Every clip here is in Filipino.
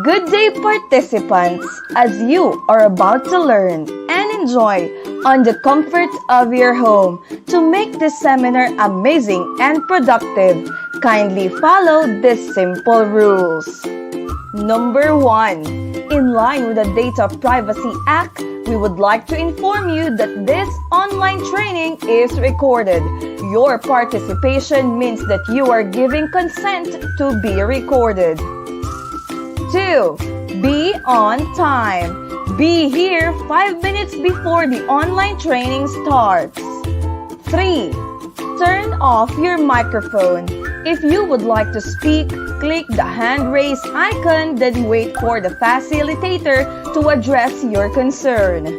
Good day, participants, as you are about to learn and enjoy on the comfort of your home. To make this seminar amazing and productive, kindly follow these simple rules. Number 1. In line with the Data Privacy Act, we would like to inform you that this online training is recorded. Your participation means that you are giving consent to be recorded. 2. Be on time. Be here 5 minutes before the online training starts. 3. Turn off your microphone. If you would like to speak, click the hand raise icon, then wait for the facilitator to address your concern.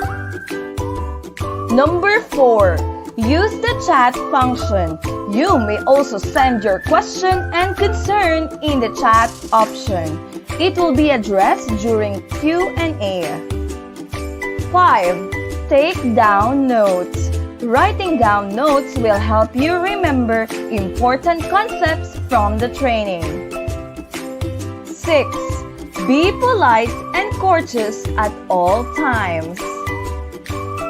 Number 4. Use the chat function. You may also send your question and concern in the chat option. It will be addressed during Q&A. 5. Take down notes. Writing down notes will help you remember important concepts from the training. 6. Be polite and courteous at all times.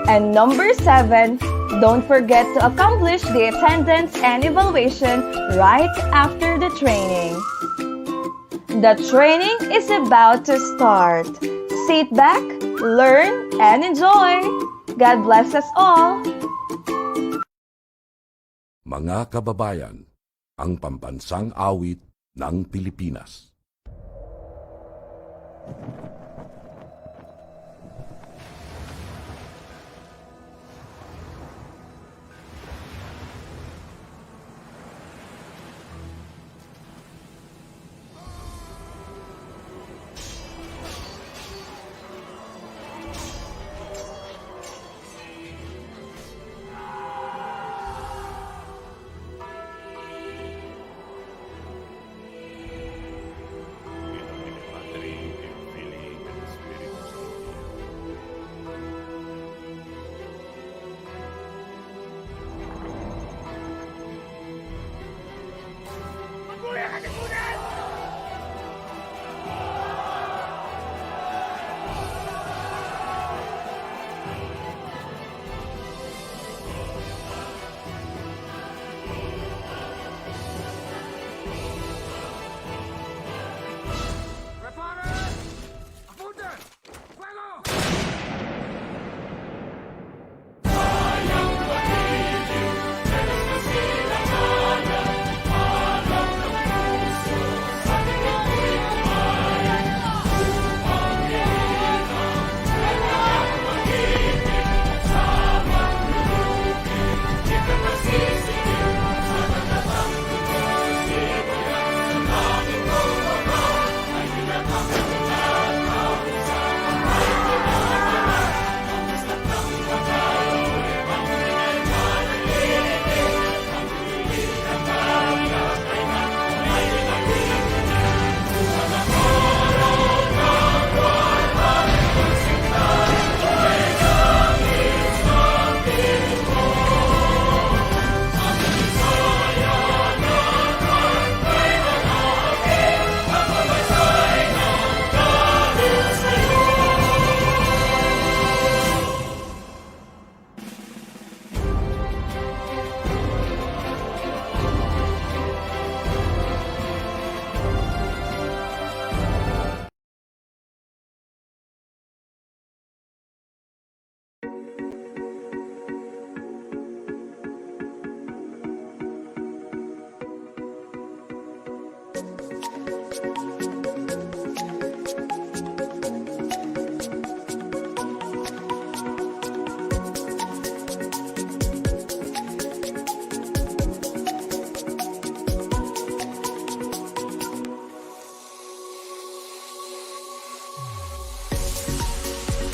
And number 7, don't forget to accomplish the attendance and evaluation right after the training. The training is about to start. Sit back, learn, and enjoy. God bless us all. Mga kababayan, ang pambansang awit ng Pilipinas.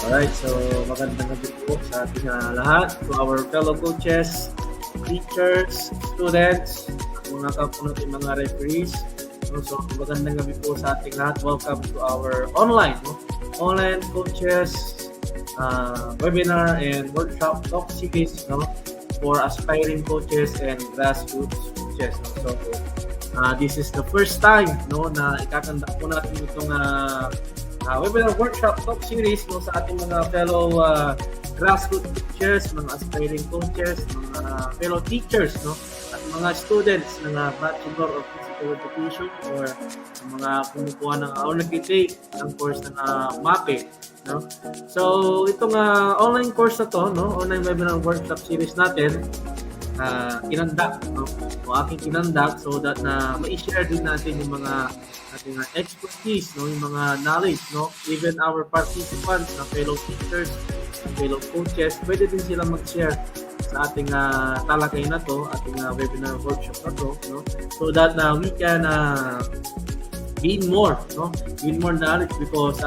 Alright, so magandang gabi po sa ating lahat, to our fellow coaches, teachers, students, mga kapo natin mga referees. So magandang gabi po sa ating lahat. Welcome to our online coaches webinar and workshop talk series for aspiring coaches and grassroots coaches. So this is the first time na ikakandak po natin itong webinar workshop talk series sa ating mga fellow grassroots coaches, mga aspiring coaches, mga fellow teachers, at mga students ng Bachelor of Physical Education or mga kumukuha ng nag-take ng course ng MAPE. So itong online course na to, online webinar workshop series natin, kinandak, aking kinandak so that na ma-share din natin yung mga ating expertise, yung mga knowledge, even our participants na fellow teachers, fellow coaches, pwede din sila mag-share sa ating talakay na to, ating webinar workshop na to, so that we can gain more knowledge because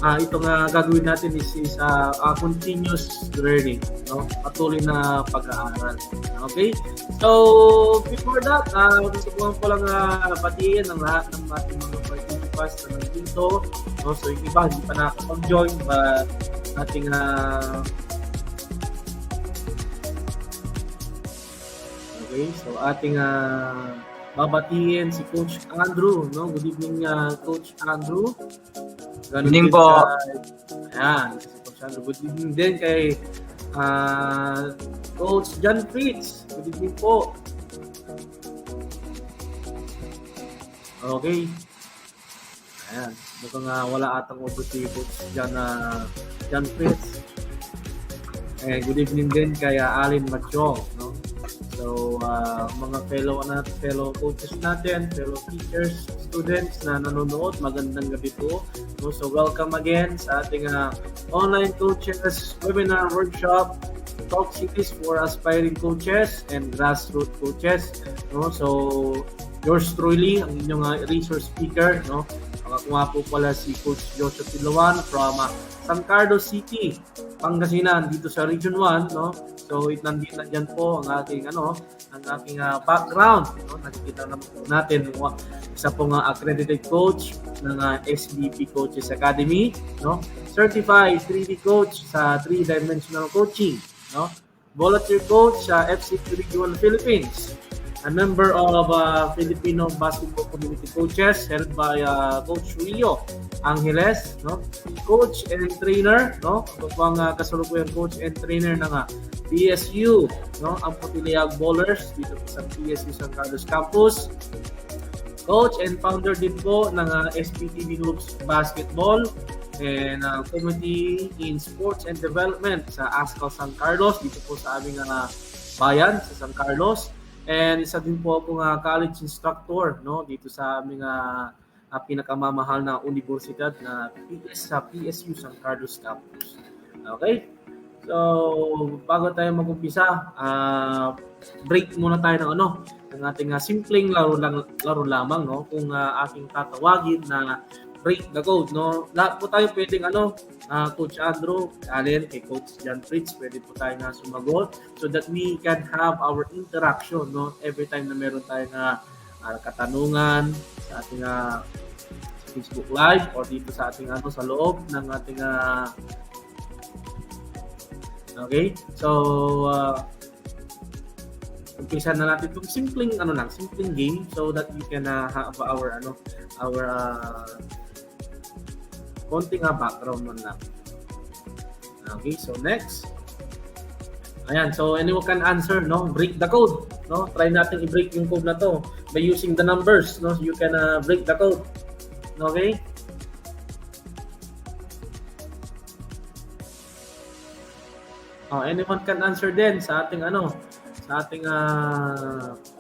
itong gagawin natin is continuous learning, patuloy na pag-aaral. Okay? So, before that, gusto ko lang batiin ang lahat ng ating mga participants na nandito. So, yung iba, hindi pa nakakapag-join, ating okay, so ating babatiin si Coach Andrew. Good evening, Coach Andrew. Good evening po. Ayan, si Coach Andrew. Good evening din kay Coach John Fritz. Good evening po. Okay. Ayan. Mukhang wala atang upo si Coach John Fritz. Good evening din kay Alin Machong. So, mga fellow coaches natin, fellow teachers, students na nanonood, magandang gabi po. So, welcome again sa ating online coaches webinar workshop talk series for aspiring coaches and grassroots coaches. So, yours truly, ang inyong resource speaker. Ako nga po pala si Coach Joseph Ilawan from San Carlos City, Pangasinan, dito sa Region 1. So, nandiyan po ang aking background. Nakikita naman po natin isa pong accredited coach ng SBP Coaches Academy, certified 3D coach sa 3-dimensional coaching, volunteer coach sa FC Region Philippines, a member of Filipino Basketball Community Coaches held by Coach Rio Angeles, coach and trainer, ito po ang kasalukuyang coach and trainer ng PSU, ang Putiliyag Bowlers dito po sa PSU San Carlos Campus. Coach and founder din po ng SPTV Groups Basketball and Committee in Sports and Development sa ASCAL San Carlos dito po sa aming bayan sa San Carlos. And isa din po akong college instructor dito sa aming pinakamamahal na universidad na sa PSU San Carlos Campus. Okay? So, bago tayo mag-umpisa, break muna tayo ng ating simpleng laro lamang, kung aking tatawagin na break the code, Lahat po tayo pwedeng Coach Andrew, Allen, kay Coach John Fritz, pwede po tayo na sumagot so that we can have our interaction, every time na meron tayong katanungan sa ating Facebook Live or dito sa ating sa loob ng ating okay? So, umpisa na natin itong simpleng game so that we can have our konting background man lang. Okay, so next. Ayan, so anyone can answer, break the code, Try natin i-break yung code na to by using the numbers, You can break the code. Okay? Anyone can answer din sa ating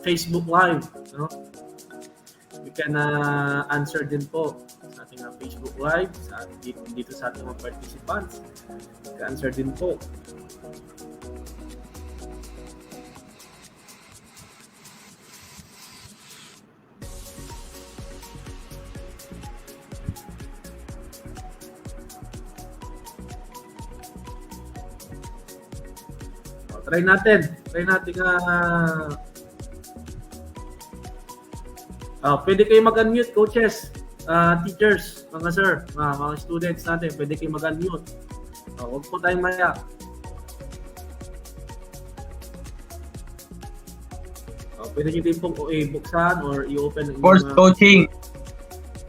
Facebook Live, You can answer din po sa ating Facebook Live dito sa ating mga participants. You can answer din po. Try natin pwede kayo mag-unmute, coaches, teachers, mga sir, mga students natin, pwede kayo mag-unmute. Huwag po tayong maya. Pwede nyo din pong i-buksan or i-open. Sports coaching.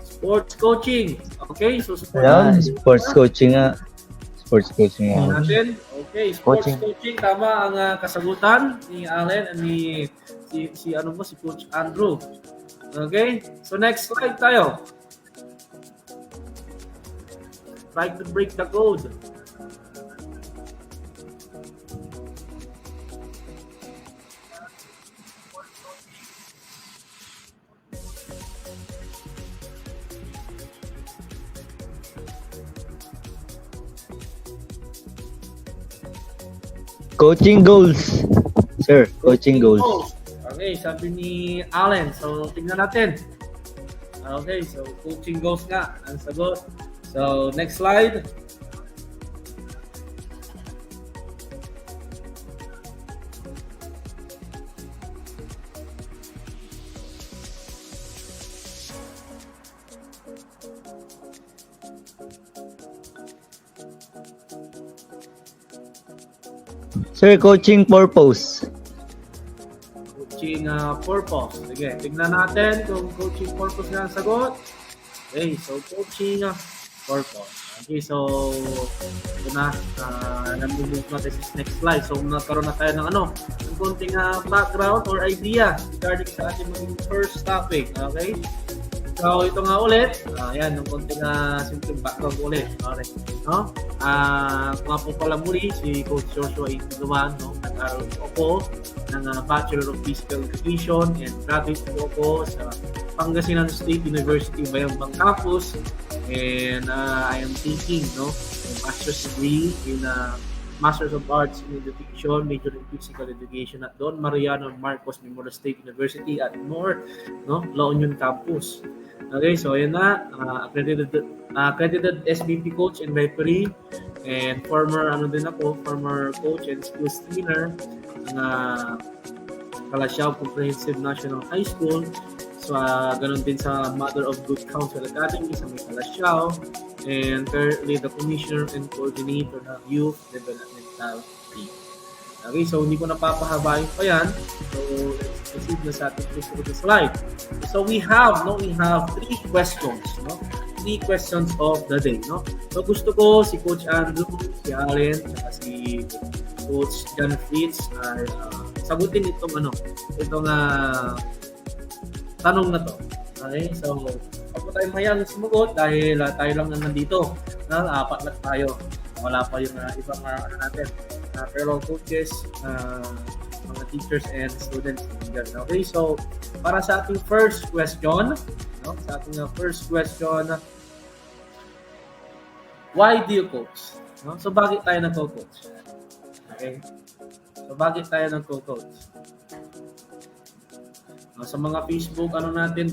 Sports coaching. Okay, so sports Ayan, sports coaching nga. Sports coaching nga. natin. Okay, sports coaching. Tama ang kasagutan ni Allen and ni si Coach Andrew. Okay, so next slide tayo. Try to break the code. Coaching goals. Sir, coaching goals. Okay, sabi ni Allen. So, tingnan natin. Okay, so coaching goals nga ang sagot. So, next slide. Sir, coaching purpose. Coaching purpose. Sige, tignan natin kung coaching purpose nga ang sagot. Okay, so coaching purpose. Okay, so ito na. Nag-move natin sa next slide. So nagkaroon na tayo ng ng konting background or idea regarding sa ating maging first topic. Okay? So ito nga ulit. Ayan, ng konting simple background ulit. Okay. No? Kung nga po pala muli, si Coach Joshua A. Tugawan, no? Nag-aral po ako ng Bachelor of Physical Education and graduate po ako sa Pangasinan State University Bayambang Campus, and I am taking a master's degree in Masters of Arts in Education, major in Physical Education at Don Mariano Marcos Memorial State University at North La Union Campus. Okay, so ayan na, accredited SBP coach and referee, and former coach and skills trainer ng Calasiao Comprehensive National High School. So ganun din sa Mother of Good Counsel Academy sa may Calasiao, and currently the commissioner and coordinator ng Youth Developmental League. Okay, so hindi ko napapahabain pa yan. So let's proceed na sa ating susunod na slide. So we have 3 questions, 3 questions of the day, So gusto ko si Coach Andrew, si Allen, at si Coach John Fritz ay sagutin itong tanong na to. Okay, so ako tayo mayang sumagot dahil tayo lang na nandito. Apat lang tayo. Wala pa yung ibang natin. Pero coaches, mga teachers and students. Okay, so para sa ating first question, why do you coach? So bakit tayo nagko-coach? Okay? So bakit tayo nagko-coach? Sa mga Facebook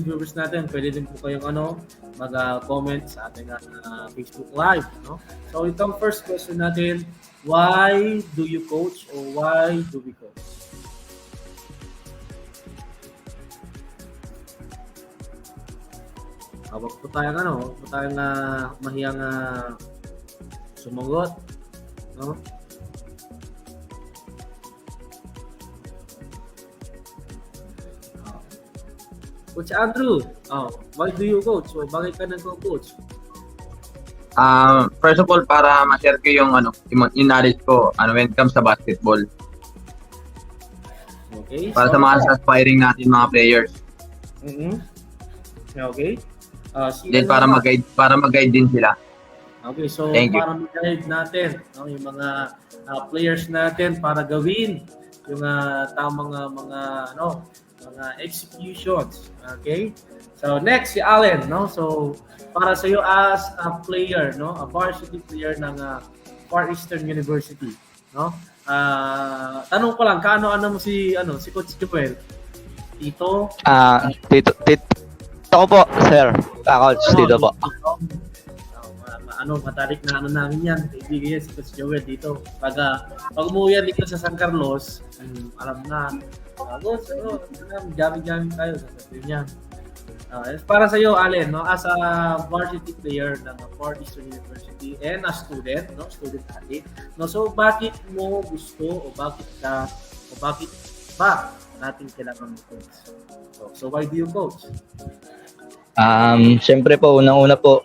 viewers natin, pwede din po kayong mag-comment sa ating Facebook Live, So itong first question natin, why do you coach or why do we coach? Wag po tayong mahiyang sumagot, Coach Andrew, why do you coach? So, bakit ka nagko-coach? First of all, para ma-share ko yung knowledge ko when it comes sa basketball. Okay. Para sa mga aspiring natin mga players. Okay. Then para mag-guide din sila. Okay, so Thank you. para mag-guide natin yung mga players natin para gawin yung tamang mga executions. Okay? So next si Allen, So para sa iyo as a player, a varsity player ng Far Eastern University, tanong ko lang, kaano mo si Coach Joel? Tito? Tito ko po, sir. Coach, dito po. matalik na namin yan. Kaibigan yan si Coach Joel dito. Pag umuwi yan dito sa San Carlos, alam na, Coach, jamming tayo sa sabi niya. Para sa iyo, Allen, no, as a varsity player ng Fort Eastern University and a student, no, student athlete, no, so bakit mo gusto o bakit ba natin kailangan mo coach? So why do you coach? Syempre po, unang-una po,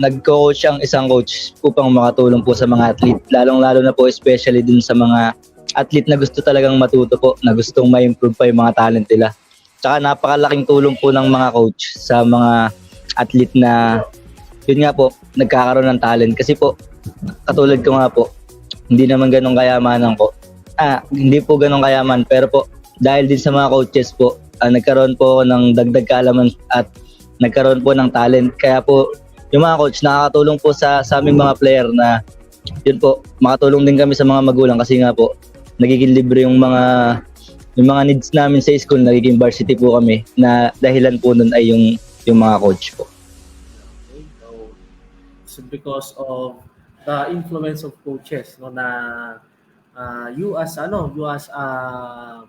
nag-coach ang isang coach upang makatulong po sa mga athlete, lalong-lalo na po especially dun sa mga athlete na gusto talagang matuto po, na gustong ma-improve pa yung mga talent nila. Tsaka napakalaking tulong po ng mga coach sa mga athlete na yun nga po, nagkakaroon ng talent. Kasi po, katulad ko nga po, hindi naman ganun kayamanan ko. Hindi po ganun kayaman, pero po, dahil din sa mga coaches po, nagkaroon po ako ng dagdag kaalaman at nagkaroon po ng talent. Kaya po, yung mga coach nakakatulong po sa aming mga player na yun po, makatulong din kami sa mga magulang kasi nga po, nagiging libre yung mga needs namin sa school, nagiging varsity po kami na dahilan po nun ay yung mga coach po. Okay, so because of the influence of coaches, no, na you as a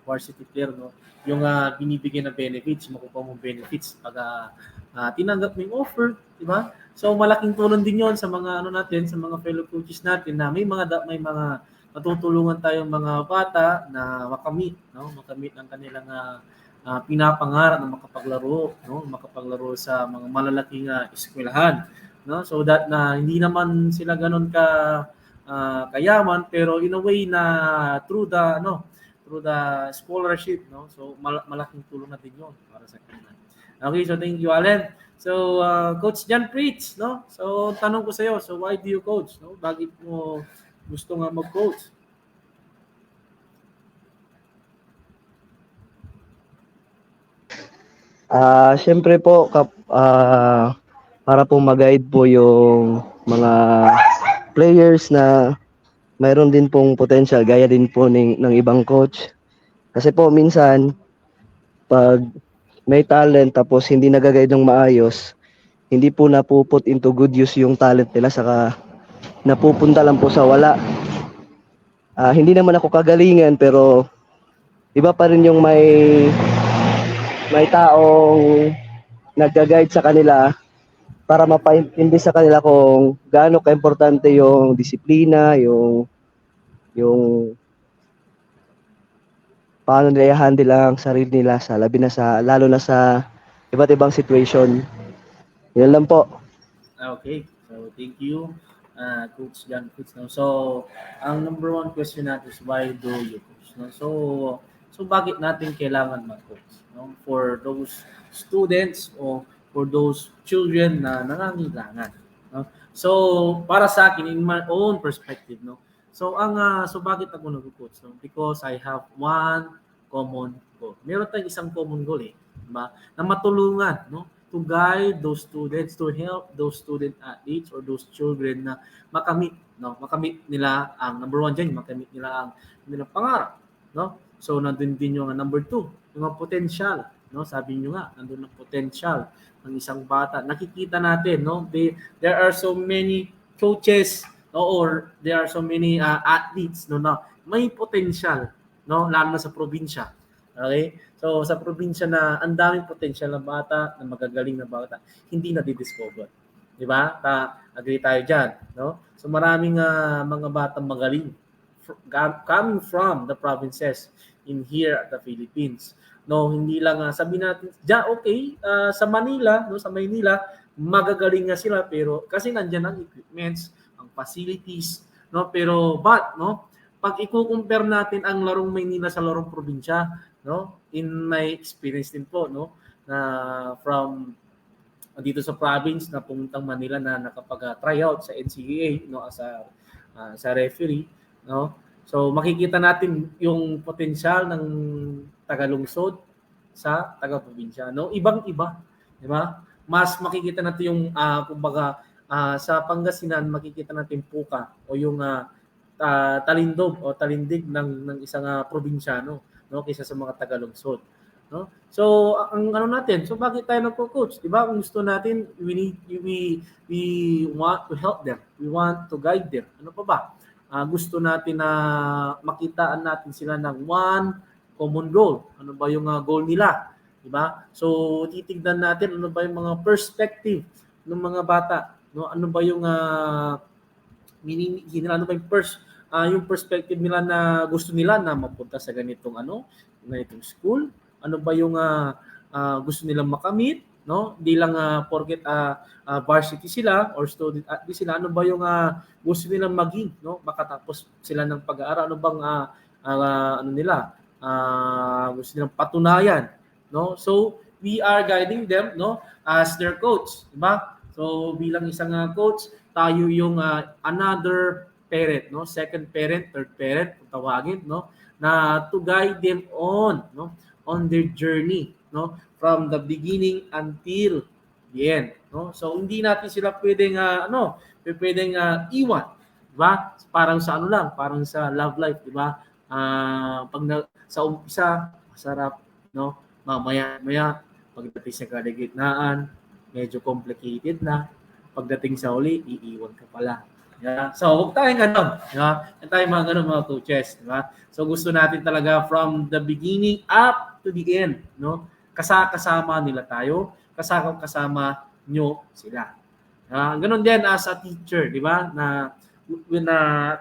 varsity player, no, yung binibigyan na benefits, makukuha mong benefits pag tinanggap mo yung offer, di ba? So malaking tulong din 'yon sa mga natin, sa mga fellow coaches natin na may mga matutulungan tayong mga bata na makamit ang kanilang pinapangarap na makapaglaro sa mga malalaking eskwelahan, no? So that na hindi naman sila ganoon kayaman, pero in a way na through the scholarship, no? So malaking tulong na din 'yon para sa kanila. Okay, so thank you, Allen. So Coach John Pritz, no? So tanong ko sa iyo, so why do you coach, no? Bakit mo gusto nga mag-coach? Siyempre po, para po mag-guide po yung mga players na mayroon din pong potential, gaya din po ng ibang coach. Kasi po minsan, pag may talent tapos hindi nag-guide ng maayos, hindi po napuput into good use yung talent nila, saka napupunta lang po sa wala. Hindi naman ako kagalingan, pero iba pa rin yung may taong nag-guide sa kanila para mapaintindi sa kanila kung gaano ka-importante yung disiplina, yung paano nila i-handle ang sarili nila lalo na sa iba't ibang situation. Yan lang po. Okay, so thank you, Coach John Pritz. No? So, ang number one question natin is why do you coach? No? So bakit natin kailangan mag-coach? No? For those students o for those children na nangangailangan. No? So, para sa akin, in my own perspective, no? So bakit ako nag-coach? No? Because I have one common goal. Meron tayong isang common goal, diba? Na matulungan, no? To guide those students, to help those student athletes or those children na makamit nila ang number one dyan, makamit nila ang nilang pangarap, no? So nandun din yung number two, yung potential, no? Sabi nyo nga, nandun ang potential ng isang bata. Nakikita natin, no? There are so many coaches, no? Or there are so many athletes, no, na may potential, no? Lalo na sa probinsya. Okay? So sa probinsya na ang daming potential na bata, na magagaling na bata, hindi na di-discover. 'Di ba? Agree tayo diyan, no? So maraming mga batang magaling coming from the provinces in here at the Philippines. No, hindi lang sabi natin, sa Manila, no, sa Maynila, magagaling nga sila, pero kasi nandiyan ang equipments, ang facilities, no? Pero no, pag i-compare natin ang larong Maynila sa larong probinsya, no? In my experience din po, no, na from dito sa province na pumuntang Manila na nakapag-tryout sa NCAA, no, as sa referee, no. So makikita natin yung potensyal ng taga-lungsod sa taga-probinsya, no. Ibang-iba, di ba? Mas makikita natin yung kumbaga sa Pangasinan makikita natin puka o yung talindog o talindig ng isang probinsyano, no, kaysa sa mga taga-lungsod. no? So ang ano natin, so bakit tayo nagko-coach? 'Di ba? Kung gusto natin, we want to help them. We want to guide them. Ano pa ba? Gusto natin na makitaan natin sila ng one common goal. Ano ba yung goal nila? 'Di ba? So titignan natin ano ba yung mga perspective ng mga bata, no? Ano ba yung meaning nila, ano ba yung perspective nila na gusto nila na mapunta sa ganitong school? Ano ba yung gusto nilang makamit, no? Di lang porket varsity sila or student athlete sila, ano ba yung gusto nilang maging, no? Makatapos sila ng pag-aaral, ano bang ano nila gusto nilang patunayan, no? So we are guiding them, no, as their coach, di ba? So bilang isang coach, tayo yung another parent, no, second parent, third parent kung tawagin, no, na to guide them on their journey, no, from the beginning until the end, no. So hindi natin sila pwedeng iwan, di ba? Parang sa ano lang, parang sa love life, di ba? Sa umpisa masarap, no, maya pagdating sa kalagitnaan medyo complicated na, pagdating sa uli iiwan ka pala. Yeah. So, huwag tayong ganon. Yeah. Huwag tayong mga ganon mga coaches. Diba? So, gusto natin talaga from the beginning up to the end. No? Kasama nila tayo. Kasama nyo sila. Ganon din as a teacher. Diba? Na when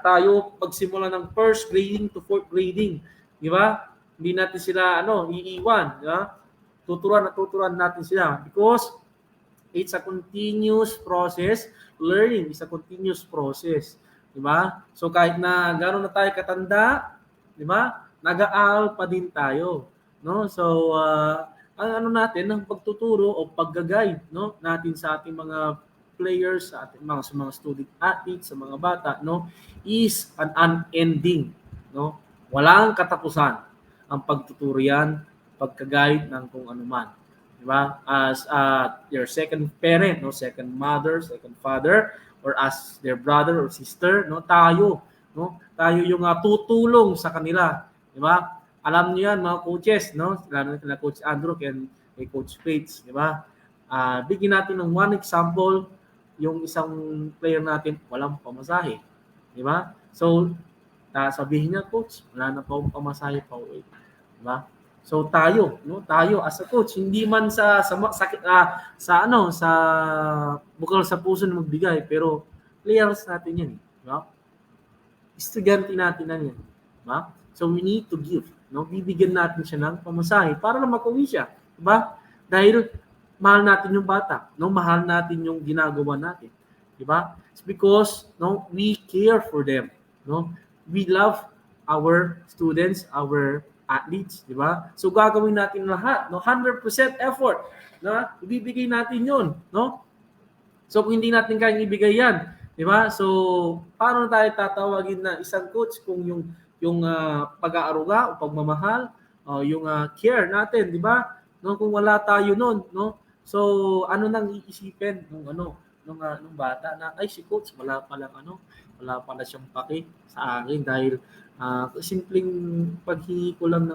tayo pagsimula ng first grading to fourth grading. Diba? Hindi natin sila iiwan. Diba? Tuturuan natin sila. Because it's a continuous process. Learning is a continuous process. Di ba? So kahit na gano'n na tayo katanda, di ba? Nag-aaral pa din tayo. No? So ang natin, ang pagtuturo o pag-guide, no, natin sa ating mga players, sa ating mga student athletes, sa mga bata, no, is an unending, no? Walang katapusan ang pagtuturo yan, pagka-guide ng kung ano man. Diba? As your second parent, no, second mother, second father, or as their brother or sister, no, tayo yung tutulong sa kanila, di ba? Alam niyo yan mga coaches, no, lalo na Coach Andrew and Coach Fates, di ba? Bigyan natin ng one example, yung isang player natin walang pamasahe, di ba? So sabihin niya, coach, wala na pa akong pamasahe pa uwi, di ba? So tayo as a coach, hindi man sa bukal sa puso na magbigay, pero players natin yan, di ba? Estudyante natin yan, di ba? So we need to give, no? Bibigyan natin siya ng pamasahe para lang makauwi siya, di ba? Dahil mahal natin yung bata, no? Mahal natin yung ginagawa natin, di ba? It's because we care for them, no? We love our students, our athletes, di ba? So gagawin natin lahat, no? 100% effort, na ibibigay natin 'yon, no? So kung hindi natin kayang ibigay 'yan, di ba? So paano tayo tatawagin na isang coach kung yung pag-aaruga o pagmamahal, yung care natin, di ba? No, kung wala tayo noon, no? So ano nang iisipin nung bata na ay si coach wala pala siyang paki sa akin dahil simpleng paghingi ko lang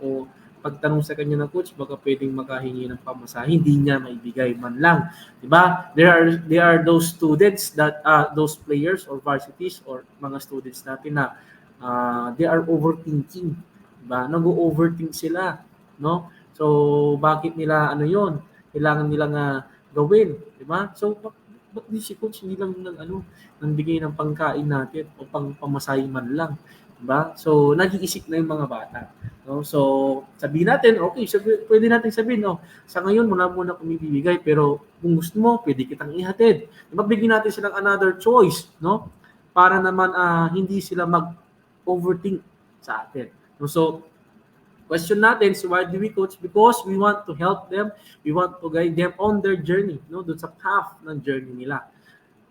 o pagtanong sa kanya ng coach, baka pwedeng makahingi ng pamasahe, hindi niya maibigay man lang, di ba? There are those students that those players or varsities or mga students natin na they are overthinking, di ba? Nag-overthink sila, no? So bakit nila yon? Kailangan nilang gawin, di ba? So ba't di si coach hindi lang nang bigay ng pangkain natin o pamasahe man lang, diba? So nag-iisip na yung mga bata, no? So sabihin natin, okay, pwede natin sabihin, sa ngayon wala muna kami bibigay, pero kung gusto mo, pwede kitang ihatid. Diba, bigyan natin silang another choice, no? Para naman hindi sila mag-overthink sa atin. No? So question natin, so why do we coach? Because we want to help them, we want to guide them on their journey, no? Doon sa path ng journey nila.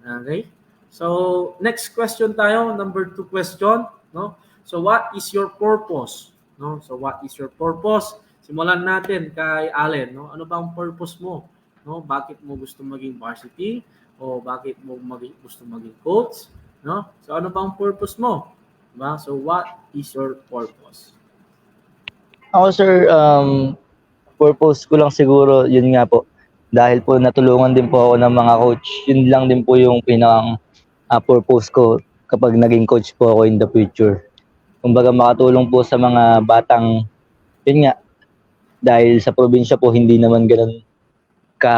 Okay? So, next question tayo, number 2 question, no? So, what is your purpose? No? So, what is your purpose? Simulan natin kay Allen, no? Ano ba ang purpose mo? No? Bakit mo gusto maging varsity? O bakit mo gusto maging coach? No? So, ano ba ang purpose mo? Diba? So, what is your purpose? Ako sir, purpose ko lang siguro, yun nga po, dahil po natulungan din po ako ng mga coach, yun lang din po yung pinakang purpose ko kapag naging coach po ako in the future. Kumbaga makatulong po sa mga batang, yun nga, dahil sa probinsya po hindi naman ganun ka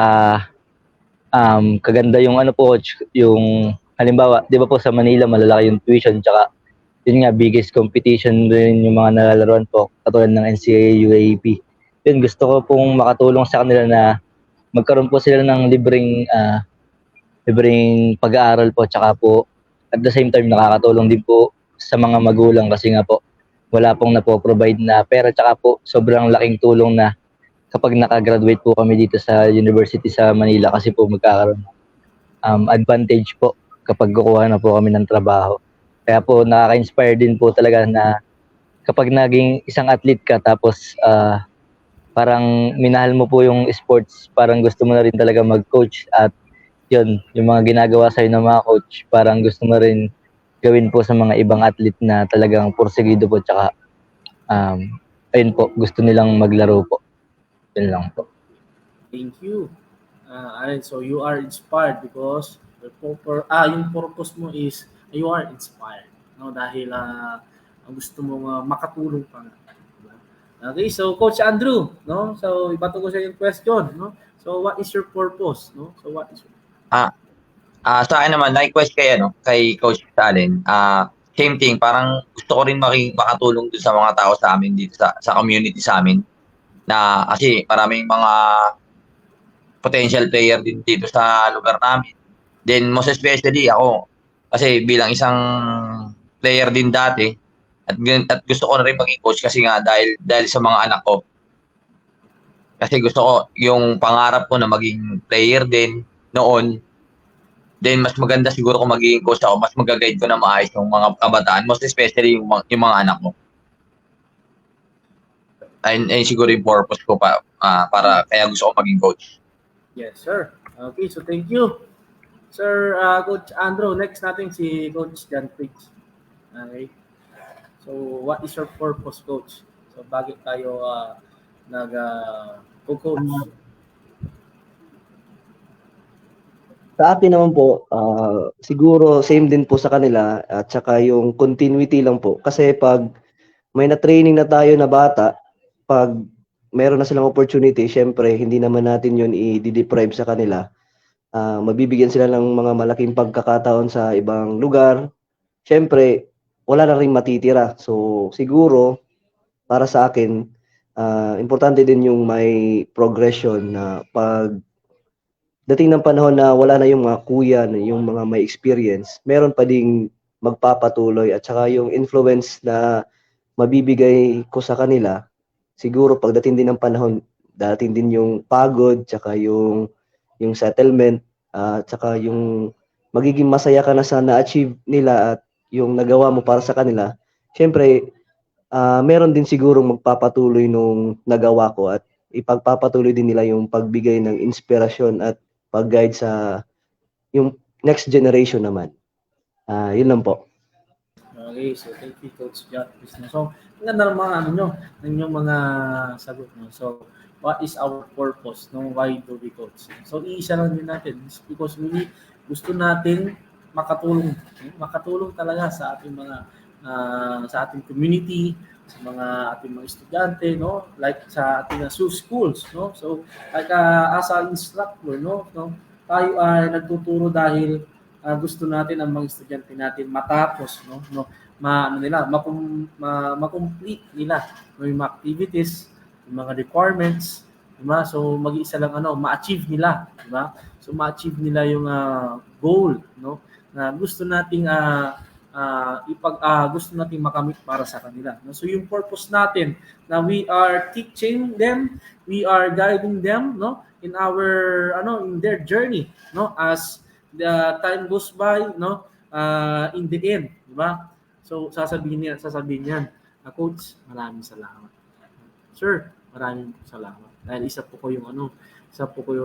kaganda yung ano po coach, yung halimbawa, 'di ba po sa Manila malalaki yung tuition tsaka yun nga biggest competition rin yung mga nalalaroan po katulad ng NCAA, UAAP. Yun gusto ko pong makatulong sa kanila na magkaroon po sila ng libreng pag-aaral po tsaka po at the same time nakakatulong din po sa mga magulang kasi nga po wala pong napo-provide na pera tsaka po sobrang laking tulong na kapag naka-graduate po kami dito sa university sa Manila kasi po magkakaroon advantage po kapag kukuha na po kami ng trabaho. Kaya po nakaka-inspire din po talaga na kapag naging isang athlete ka tapos parang minahal mo po yung sports, parang gusto mo na rin talaga mag-coach at yun, yung mga ginagawa sa'yo ng mga coach, parang gusto mo rin gawin po sa mga ibang athlete na talagang porsigido po tsaka ayun po, gusto nilang maglaro po. Yun lang po. Thank you. Alright, so you are inspired because yung purpose mo is you are inspired, no? Dahil ang gusto mo makatulong pa nga. Diba? Okay, so Coach Andrew, no? So ibato ko sa yung question, no? So what is your purpose, no? So what is Sa akin naman, na-request kay Coach Allen, same thing, parang gusto ko rin makatulong dun sa mga tao sa amin dito sa community sa amin na kasi maraming mga potential player din dito sa lugar namin. Then most especially ako, kasi bilang isang player din dati, at gusto ko na rin maging coach kasi nga dahil sa mga anak ko. Kasi gusto ko yung pangarap ko na maging player din noon. Then mas maganda siguro kung magiging coach ako, mas mag-guide ko na maayos yung mga kabataan, most especially yung mga anak mo. Ayun siguro yung purpose ko para kaya gusto ko maging coach. Yes, sir. Okay, so thank you. Sir Coach Andrew, next natin si Coach John Fritz. Okay. So what is your purpose, Coach? So bakit tayo coach? Sa akin naman po, siguro same din po sa kanila at saka yung continuity lang po. Kasi pag may na-training na tayo na bata, pag meron na silang opportunity, syempre hindi naman natin yun i-deprive sa kanila. Mabibigyan sila ng mga malaking pagkakataon sa ibang lugar. Syempre, wala na rin matitira. So siguro, para sa akin, importante din yung may progression na pag dating ng panahon na wala na yung mga kuya, yung mga may experience, meron pa ding magpapatuloy at saka yung influence na mabibigay ko sa kanila, siguro pagdating din ng panahon, dating din yung pagod, tsaka yung settlement, tsaka yung magiging masaya ka na sa na-achieve nila at yung nagawa mo para sa kanila. Syempre, meron din siguro magpapatuloy nung nagawa ko at ipagpapatuloy din nila yung pagbigay ng inspirasyon at pag-guide sa yung next generation naman. Yun lang po. Okay, so thank you, Coach John Fritz. So, ang ganda ng mga ng inyong mga sagot mo. So, what is our purpose? No? Why do we coach? So, iisa lang din natin. It's because gusto natin makatulong talaga sa ating mga sa ating community, sa mga ating mga estudyante, no? Like sa ating schools, no? So, like as an instructor, no? Tayo ay nagtuturo dahil gusto natin ang mga estudyante natin matapos, no? Ma-complete nila yung mga activities, yung mga requirements, diba? So mag-iisa lang ma-achieve nila, diba? So ma-achieve nila yung goal, no? Na gusto nating gusto nating makamit para sa kanila. No? So yung purpose natin na we are teaching them, we are guiding them, no? In our in their journey, no? As the time goes by, no? In the end, di ba? So sasabihin niyan, Coach, maraming salamat. Sir, Maraming salamat. Dahil isa po ko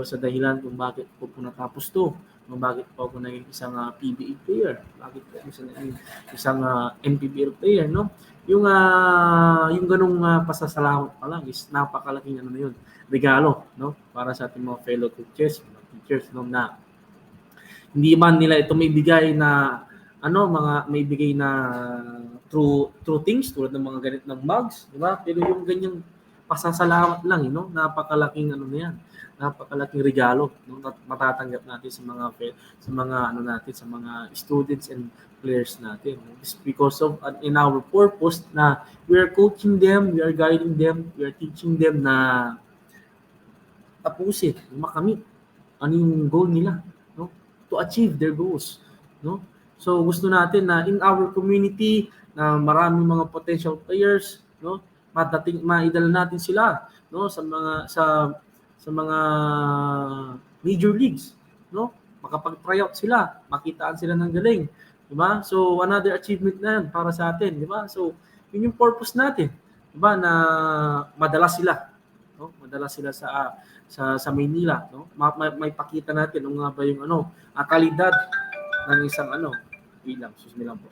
sa dahilan kung bakit po natapos to. Kung bakit po ako naging isang PBA player. Bakit po ako naging isang MPBL player, no? Yung ganung pasasalamat pa lang is napakalaking na yun. Regalo, no? Para sa ating mga fellow coaches, mga teachers, no, na hindi man nila ito may bigay na true things tulad ng mga ganit ng mugs, di ba? Pero yung ganyang pasasalamat lang, napakalaking na yan. Napakalaking regalo, no, matatanggap natin sa mga students and players natin. It's because of in our purpose na we are coaching them, we are guiding them, we are teaching them na tapusin, makamit ano yung goal nila, no? To achieve their goals, no? So gusto natin na in our community na maraming mga potential players, no? Maidala natin sila, no, sa mga major leagues, no? Makapag-tryout sila, makitaan sila ng galing, di ba? So another achievement na yan para sa atin, di ba? So yun yung purpose natin, di ba, na madala sila, no? Madala sila sa Maynila, no? May pakita natin kung nga ba yung kalidad ng isang susmi lang po.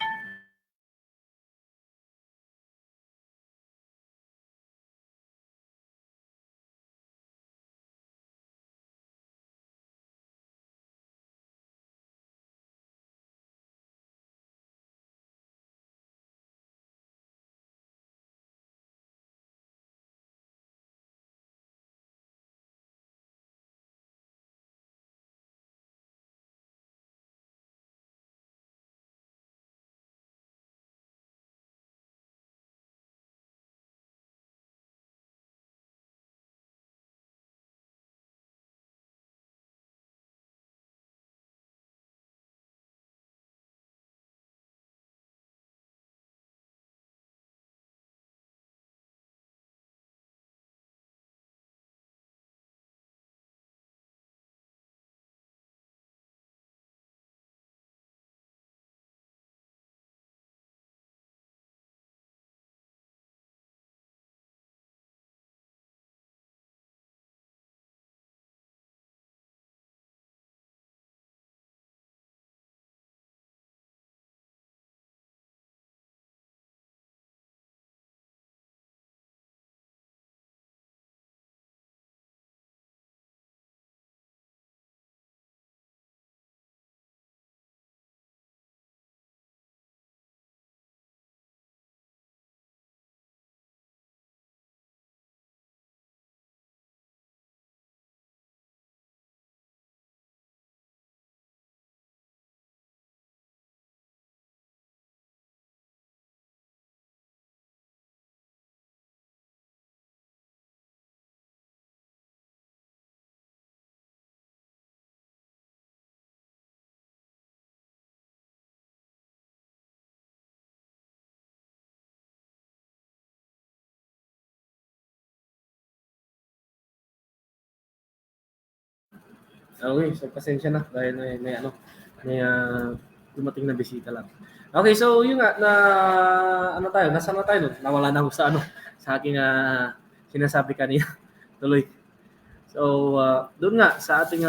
Okay, so pasensya na dahil may dumating na bisita lang. Okay, so yun nga nasa na tayo nun? Nawala na ako sa aking sinasabi kanina. Tuloy. So doon nga sa ating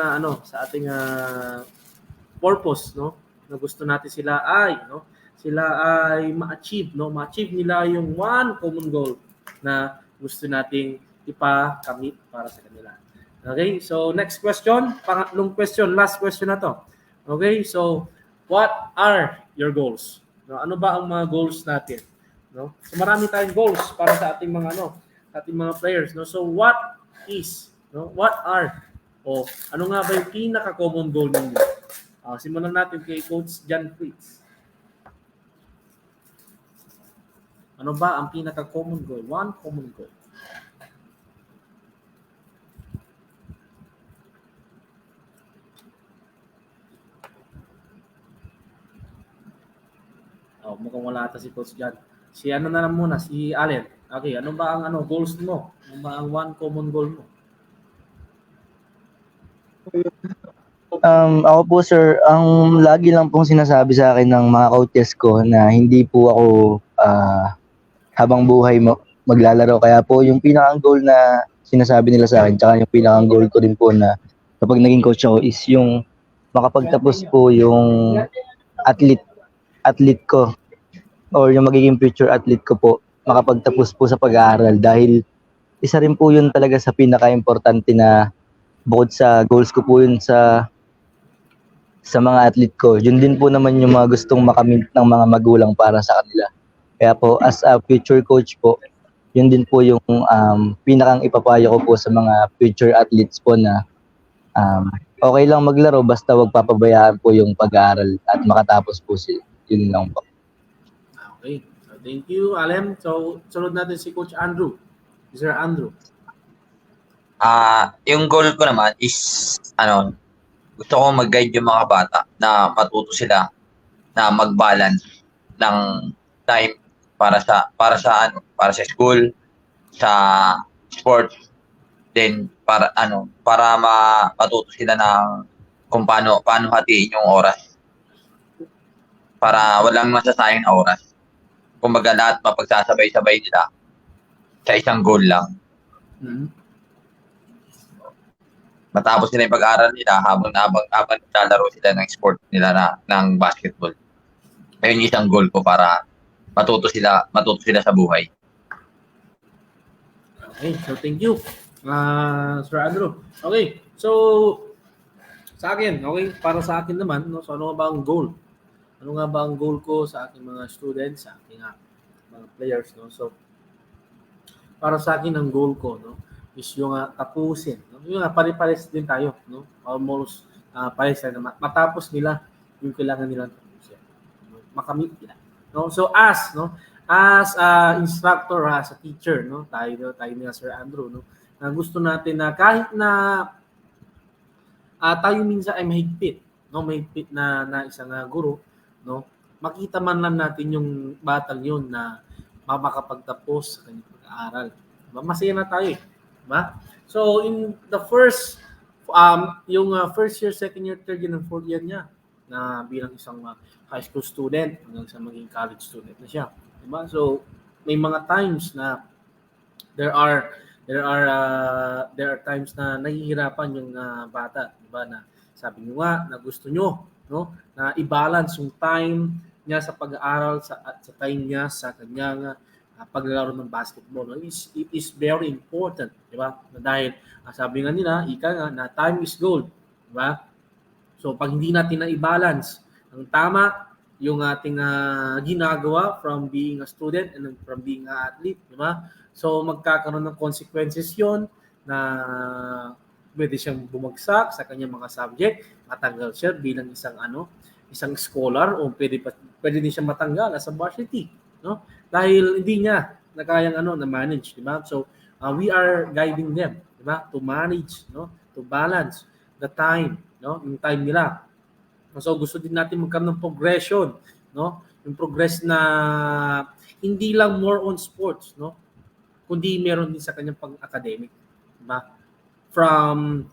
purpose, no, na gusto natin sila ay ma-achieve nila yung one common goal na gusto nating ipakamit para sa kanila. Okay, so next question, pangatlong question, last question na to. Okay, so what are your goals? No, ano ba ang mga goals natin? No? So marami tayong goals para sa ating mga players, no? So what are ano nga ba yung pinaka-common goal ninyo? Simulan natin kay Coach John Fritz. Ano ba ang pinaka-common goal? One common goal. Mukhang wala ata si Coach John. Si na lang muna, si Allen. Okay, ano ba ang goals mo? Ano ba ang one common goal mo? Ako po sir, ang lagi lang pong sinasabi sa akin ng mga coaches ko na hindi po ako habang buhay mo maglalaro. Kaya po yung pinakang goal na sinasabi nila sa akin, tsaka yung pinakang goal ko din po na kapag naging coach ako is yung makapagtapos po yung athlete ko or yung magiging future athlete ko po makapagtapos po sa pag-aaral dahil isa rin po yun talaga sa pinaka-importante na bukod sa goals ko po yun sa mga athlete ko. Yun din po naman yung mga gustong makamit ng mga magulang para sa kanila. Kaya po as a future coach po, yun din po yung pinakang ipapayo ko po sa mga future athletes po na okay lang maglaro basta wag papabayaan po yung pag-aaral at makatapos po sila. Yun lang po. Okay. So, thank you, Alem. So, sunod natin si Coach Andrew. Sir Andrew. Yung goal ko naman is gusto ko mag-guide yung mga bata na matuto sila na mag-balance ng time para sa school, sa sport, then para matuto sila ng kung paano hatiin yung oras para walang masasayang na oras. Kumbaga lahat mapagsasabay-sabay nila sa isang goal lang. Matapos nila yung pag-aaral nila habang naglalaro sila ng sport nila ng basketball. Ayun yung isang goal ko para matuto sila sa buhay. Okay, so thank you, Sir Andrew. Okay, so sa akin, okay, para sa akin naman, no, so ano nga ba ang goal? Ano nga ba ang goal ko sa aking mga students, sa aking mga players, no? So para sa akin ang goal ko, no, is yung tapusin, no? Yung pare-pares din tayo, no? Almost pares na matapos nila yung kailangan nilang tapusin. Makamit nila. No? So as instructor, as a teacher, no, tayo ni Sir Andrew, no, na gusto natin na kahit na tayo minsan ay mahigpit, no, mahigpit na isang guro, no, makita man lang natin yung batang yun na makakapagtapos sa kanyang pag-aaral. Diba? Masaya na tayo, diba? So in the first yung first year, second year, third year, and fourth year niya na bilang isang high school student hanggang sa maging college student na siya. Diba? So may mga times na there are times na nahihirapan yung bata, diba, na sabi niyo nga na gusto niyo, no, na i-balance yung time niya sa pag-aaral at sa time niya sa kanyang paglalaro ng basketball. No? It is very important, diba? Dahil sabi nga nila, ika nga na time is gold, diba? So pag hindi natin na i-balance ng tama yung ating ginagawa from being a student and from being an athlete, diba? So magkakaroon ng consequences yon na pwede siyang bumagsak sa kanyang mga subject, matanggal siya bilang isang scholar, o pwede din siya matanggal as a varsity, no? Dahil hindi niya na kayang na manage, diba? So we are guiding them, diba? To manage, no? To balance the time, no? Yung time nila. So gusto din natin magkaroon ng progression, no? Yung progress na hindi lang more on sports, no? Kundi meron din sa kanyang pang-academic, diba? From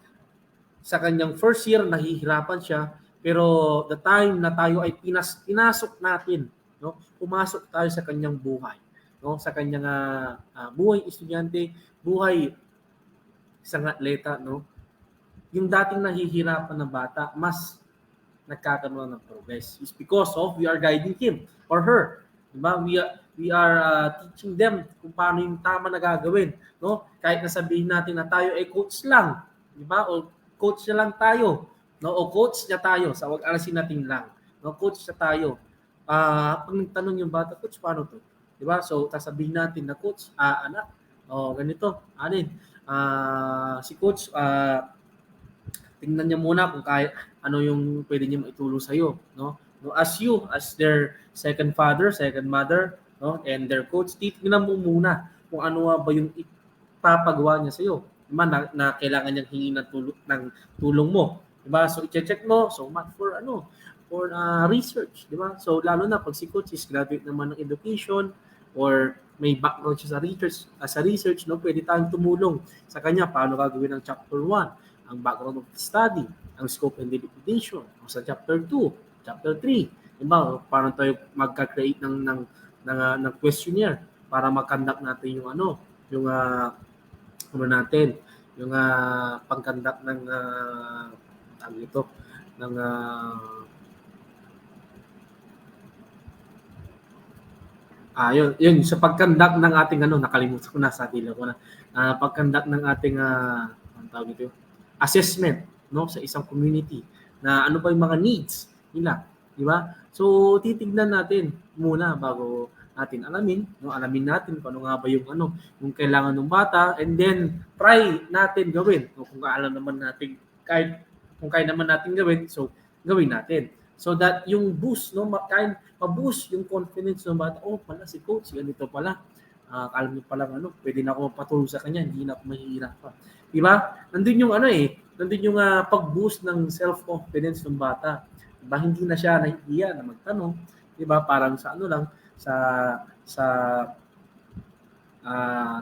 sa kanyang first year nahihirapan siya, pero the time na tayo ay pinasok natin, no? Pumasok tayo sa kanyang buhay, no? Sa kanyang buhay estudyante, buhay isang atleta, no? Yung dating nahihirapan na bata, mas nagkakaroon ng progress. It's because of we are guiding him or her. Diba? We are teaching them kung paano yung tama na gagawin, no? Kahit nasabihin natin na tayo ay coach lang, diba? O coach na lang tayo, no? O coach na tayo, sa wag alasin natin lang, no? Coach na tayo. Pag nagtanong yung bata, coach, paano to? Diba? So sasabihin natin na coach, anak, ganito, si coach, tingnan niya muna kung kaya ano yung pwede niya maitulong sa iyo, no? No, as their second father, second mother, no, and their coach, titingnan mo muna kung ano ba yung ipapagawa niya sa iyo. Diba? Na kailangan niyang hingin ng tulong mo. Diba? So i-check mo, so for research, diba? So lalo na pag si coach is graduate naman ng education or may background siya sa research, no, pwede tayong tumulong sa kanya paano gagawin ang chapter 1, ang background of the study, ang scope and delimitation, o sa chapter 2, chapter 3, diba? Paano tayo magka-create ng questionnaire, para mag-conduct natin yung yung natin, yung pag-conduct ng tawag ito, ng yun sa pag-conduct ng ating nakalimutan ko na sa dila ko na pag-conduct ng ating ang tawag ito, assessment, no, sa isang community na ano ba yung mga needs nila, di ba? So titignan natin muna bago natin alamin natin kung ano nga ba yung yung kailangan ng bata, and then try natin gawin. No, kung alam naman natin kung kaya naman natin gawin, so gawin natin. So that yung boost, no, ma-boost yung confidence ng bata. Oh, pala si coach, ganito pala. Alam niyo pala pwede na ako patulong sa kanya, hindi na ako mahihirapan. Di ba? Nandun yung nandun yung pag-boost ng self-confidence ng bata. Diba? Hindi na siya nahihiya na magtanong, di ba? Parang sa lang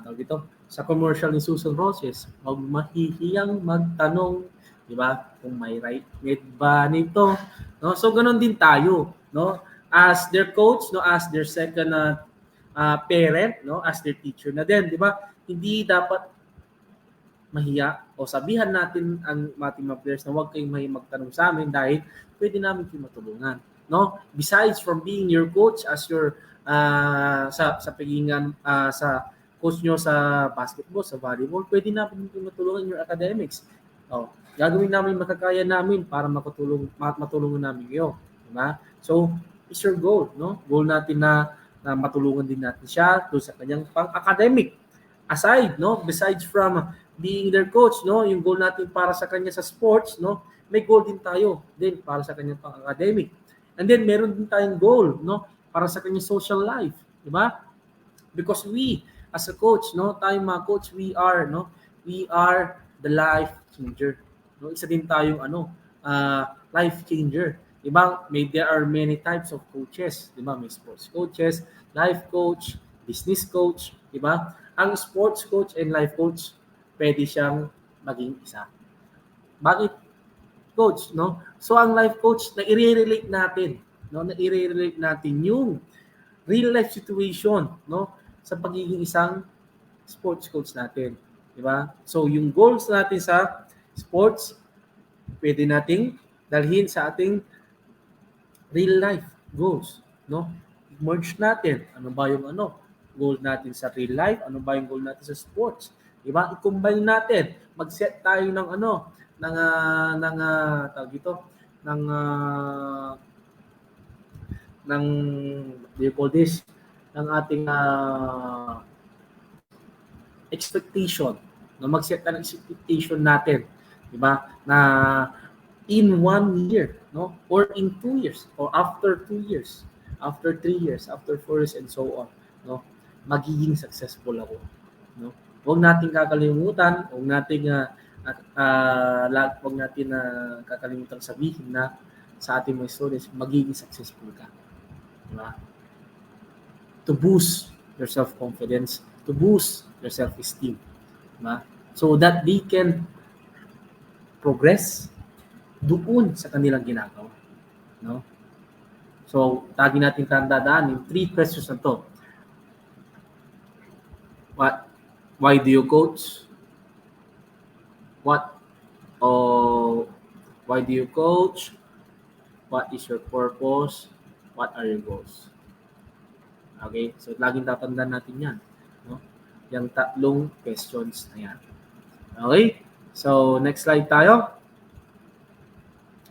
tawag ito, sa commercial ni Susan Roses, huwag mahihiyang magtanong, di ba? Kung may right made ba nito, no? So ganoon din tayo, no? As their coach, no, as their second parent, no, as their teacher na din, di ba? Hindi dapat mahiya o sabihan natin ang ating mga players na huwag kayong mahiyang magtanong sa amin dahil pwede namin kayo matulungan, no? Besides from being your coach as your sa pagiging sa coach nyo sa basketball, sa volleyball, pwede namin kayo matulungan in your academics. Oh, gagawin namin makakaya namin para matulungan namin kayo, di ba? So, is your goal, no? Goal natin na matulungan din natin siya doon sa kanyang pang-academic. Aside, no, besides from being their coach, no, yung goal natin para sa kanya sa sports, no, may goal din tayo din para sa kanyang pang-academic. And then meron din tayong goal, no, para sa kanyang social life, di ba? Because we as a coach, no, tayong mga coach, we are the life changer. No, isa din tayong life changer. Diba? There are many types of coaches, diba? May sports coaches, life coach, business coach, diba? Ang sports coach and life coach, pwede siyang maging isa. Bakit coach, no? So ang life coach na i-relate natin, no? Na i-relate natin yung real life situation, no? Sa pagiging isang sports coach natin, diba? So yung goals natin sa sports, pwede nating dalhin sa ating real life goals, no? Merge natin, ano ba yung goal natin sa real life, ano ba yung goal natin sa sports, diba? I-combine natin, mag-set tayo ng tawag ito, ng do you call this, ng ating expectation, no? Mag-set tayo ng expectation natin, diba? Na in 1 year, no, or in 2 years, or after 2 years, after 3 years, after 4 years, and so on, no, magiging successful ako, no. Huwag nating kakalimutan, huwag nating kakalimutan sabihin na sa ating mga students, magiging successful ka, diba? To boost your self-confidence, to boost your self-esteem, diba? So that they can progress doon sa kanilang ginagawa, no? So, tagi natin tandaan yung 3 questions na to. Why do you coach? Why do you coach? What is your purpose? What are your goals? Okay? So, laging tatandaan natin yan, no? Yung 3 questions na yan. Okay? So, next slide tayo.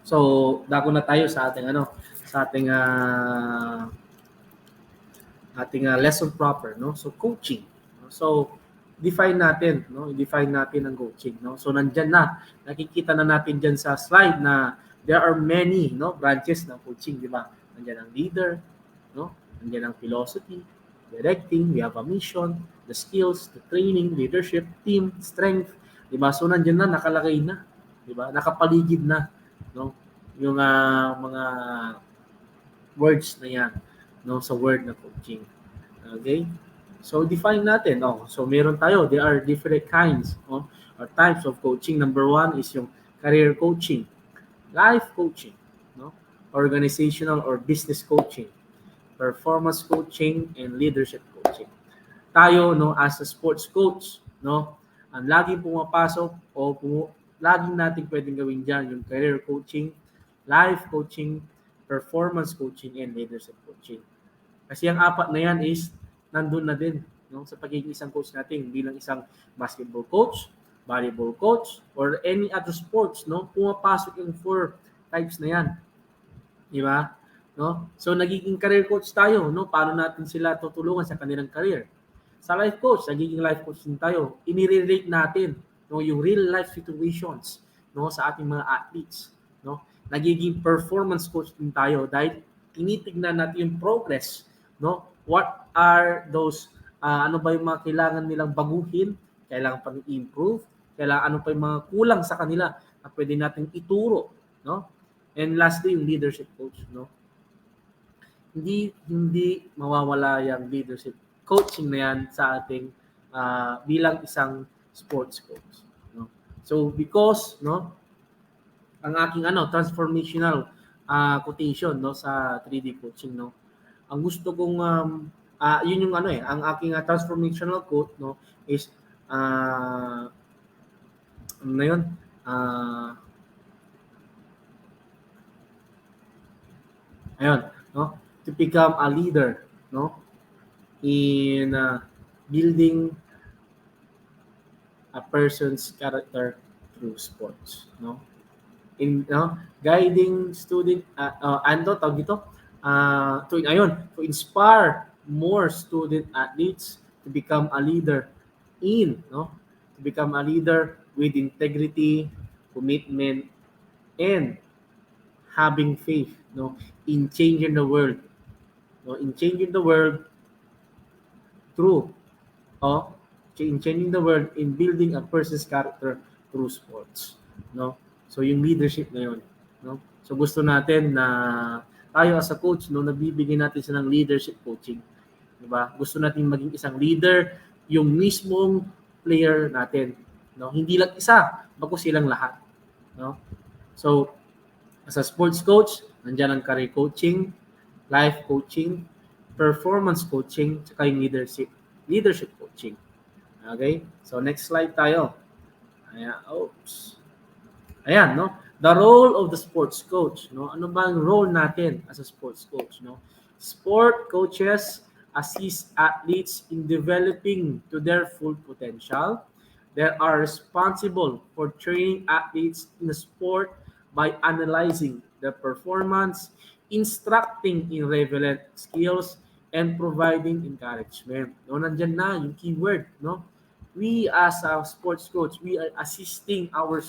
So, dako na tayo sa ating ating lesson proper, no? So, coaching. So, define natin ang coaching, no? So, nandiyan na. Nakikita na natin diyan sa slide na there are many, no, branches ng coaching, di ba? Nandiyan ang leader, no? Nandiyan ang philosophy, directing, we have a mission, the skills, the training, leadership, team, strength, di ba? So, nandiyan na, nakalagay na, di ba? Nakapaligid na, no, yung mga words na yan, no, sa word na coaching. Okay? So define natin, so meron tayo, there are different kinds, or types of coaching. Number 1 is yung career coaching, life coaching, no, organizational or business coaching, performance coaching, and leadership coaching. tayo, no, as a sports coach, no, ang laging pumapasok laging natin pwedeng gawin diyan yung career coaching, life coaching, performance coaching, and leadership coaching. Kasi ang apat na yan is nandun na din, no, sa pagiging isang coach natin bilang isang basketball coach, volleyball coach, or any other sports, no, pumapasok yung 4 types na yan. Di ba? No? So nagiging career coach tayo, no? Paano natin sila tutulungan sa kanilang career? Sa life coach, nagiging life coach din tayo. Inirelate natin, no, yung real life situations, no, sa ating mga athletes, no? Nagiging performance coach din tayo dahil tinitignan natin yung progress, no? What are those ano ba yung mga kailangan nilang baguhin, kailangan pang improve, kailangan ano pa yung mga kulang sa kanila na pwede nating ituro, no? And lastly, yung leadership coach, no? Hindi mawawala yung leadership coaching na yan sa ating bilang isang sports coach, no? So because, no, ang aking transformational quotation, no, sa 3D coaching, no, ang gusto kong yun yung ang aking transformational quote, no, is ano na yun, ayun, no, to become a leader, no, in building a person's character through sports, no, in guiding student tawag dito, to inspire more student athletes to become a leader to become a leader with integrity, commitment, and having faith, no, in changing the world, no, in changing the world through in changing the world, in building a person's character through sports, no. So yung leadership na yun, no. So gusto natin na tayo as a coach, no, nabibigyan natin sila ng leadership coaching, di ba? Gusto natin maging isang leader, yung mismong player natin, no. Hindi lang isa, bago silang lahat, no. So as a sports coach, nandiyan ang career coaching, life coaching, performance coaching, saka yung leadership coaching. Okay? So next slide tayo. Ayan, no? The role of the sports coach, no? Ano ba ang role natin as a sports coach, no? Sport coaches assist athletes in developing to their full potential. They are responsible for training athletes in the sport by analyzing their performance, instructing in relevant skills, and providing encouragement. No, nandiyan na yung keyword, no? We as a sports coach, we are assisting our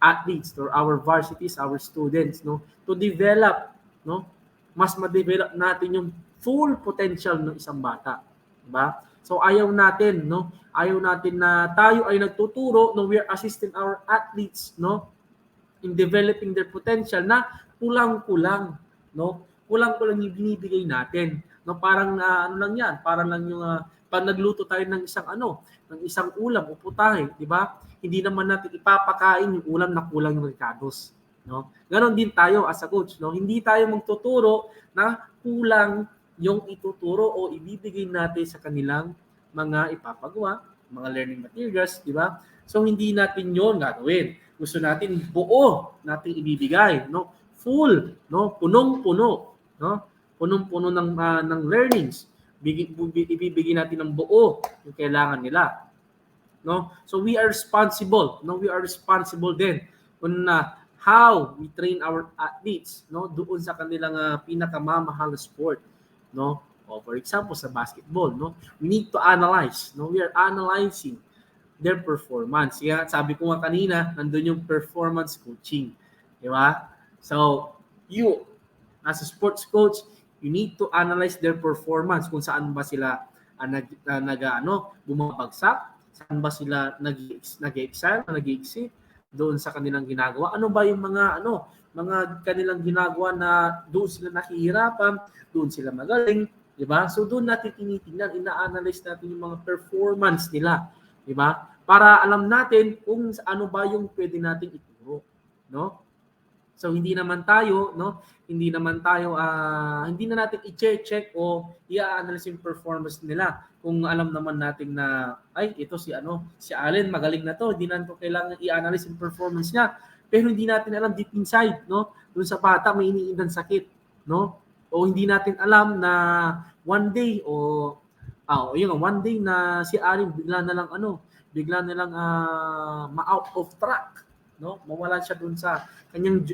athletes or our varsities, our students, no, to develop, no, mas ma-develop natin yung full potential ng isang bata, diba? So ayaw natin, no, ayaw natin na tayo ay nagtuturo, no, we are assisting our athletes, no, in developing their potential na kulang-kulang, no, kulang-kulang yung binibigay natin, no, parang ano lang yan, parang lang yung pag nagluto tayo ng isang ulam o putahe, di ba? Hindi naman natin ipapakain yung ulam na kulang yung ricados, no? Ganon din tayo as a coach, no? Hindi tayo magtuturo na kulang yung ituturo o ibibigay natin sa kanilang mga ipapagawa, mga learning materials, di ba? So hindi natin 'yon gagawin. Gusto natin buo natin ibibigay, no? Full, no? Punong-puno, no? Punong-puno ng learnings. Ibibigay natin ng buo yung kailangan nila, no? So we are responsible, no? We are responsible din kung how we train our athletes, no, doon sa kanilang pinakamamahal na sport, no? O for example sa basketball, no, we need to analyze, no? We are analyzing their performance. Kaya sabi ko nga kanina, nandun yung performance coaching, di ba? So you as a sports coach, you need to analyze their performance, kung saan ba sila bumabagsak, saan ba sila nag-excel, nag-exceed doon sa kanilang ginagawa. Ano ba yung mga kanilang ginagawa na doon sila nahihirapan, doon sila magaling, di ba? So doon natin tinitingnan, ina-analyze natin yung mga performance nila, di ba? Para alam natin kung ano ba yung pwede nating ituro, no? So hindi naman tayo, no? Hindi naman tayo hindi na natin i-check o i-analyze yung performance nila kung alam naman natin na ay ito si Allen magaling na to, hindi natin kailangan i-analyze yung performance niya. Pero hindi natin alam deep inside, no? Doon sa bata may iniindang sakit, no? O hindi natin alam na one day one day na si Allen bigla na lang ma-out of track, no? Mawala siya doon sa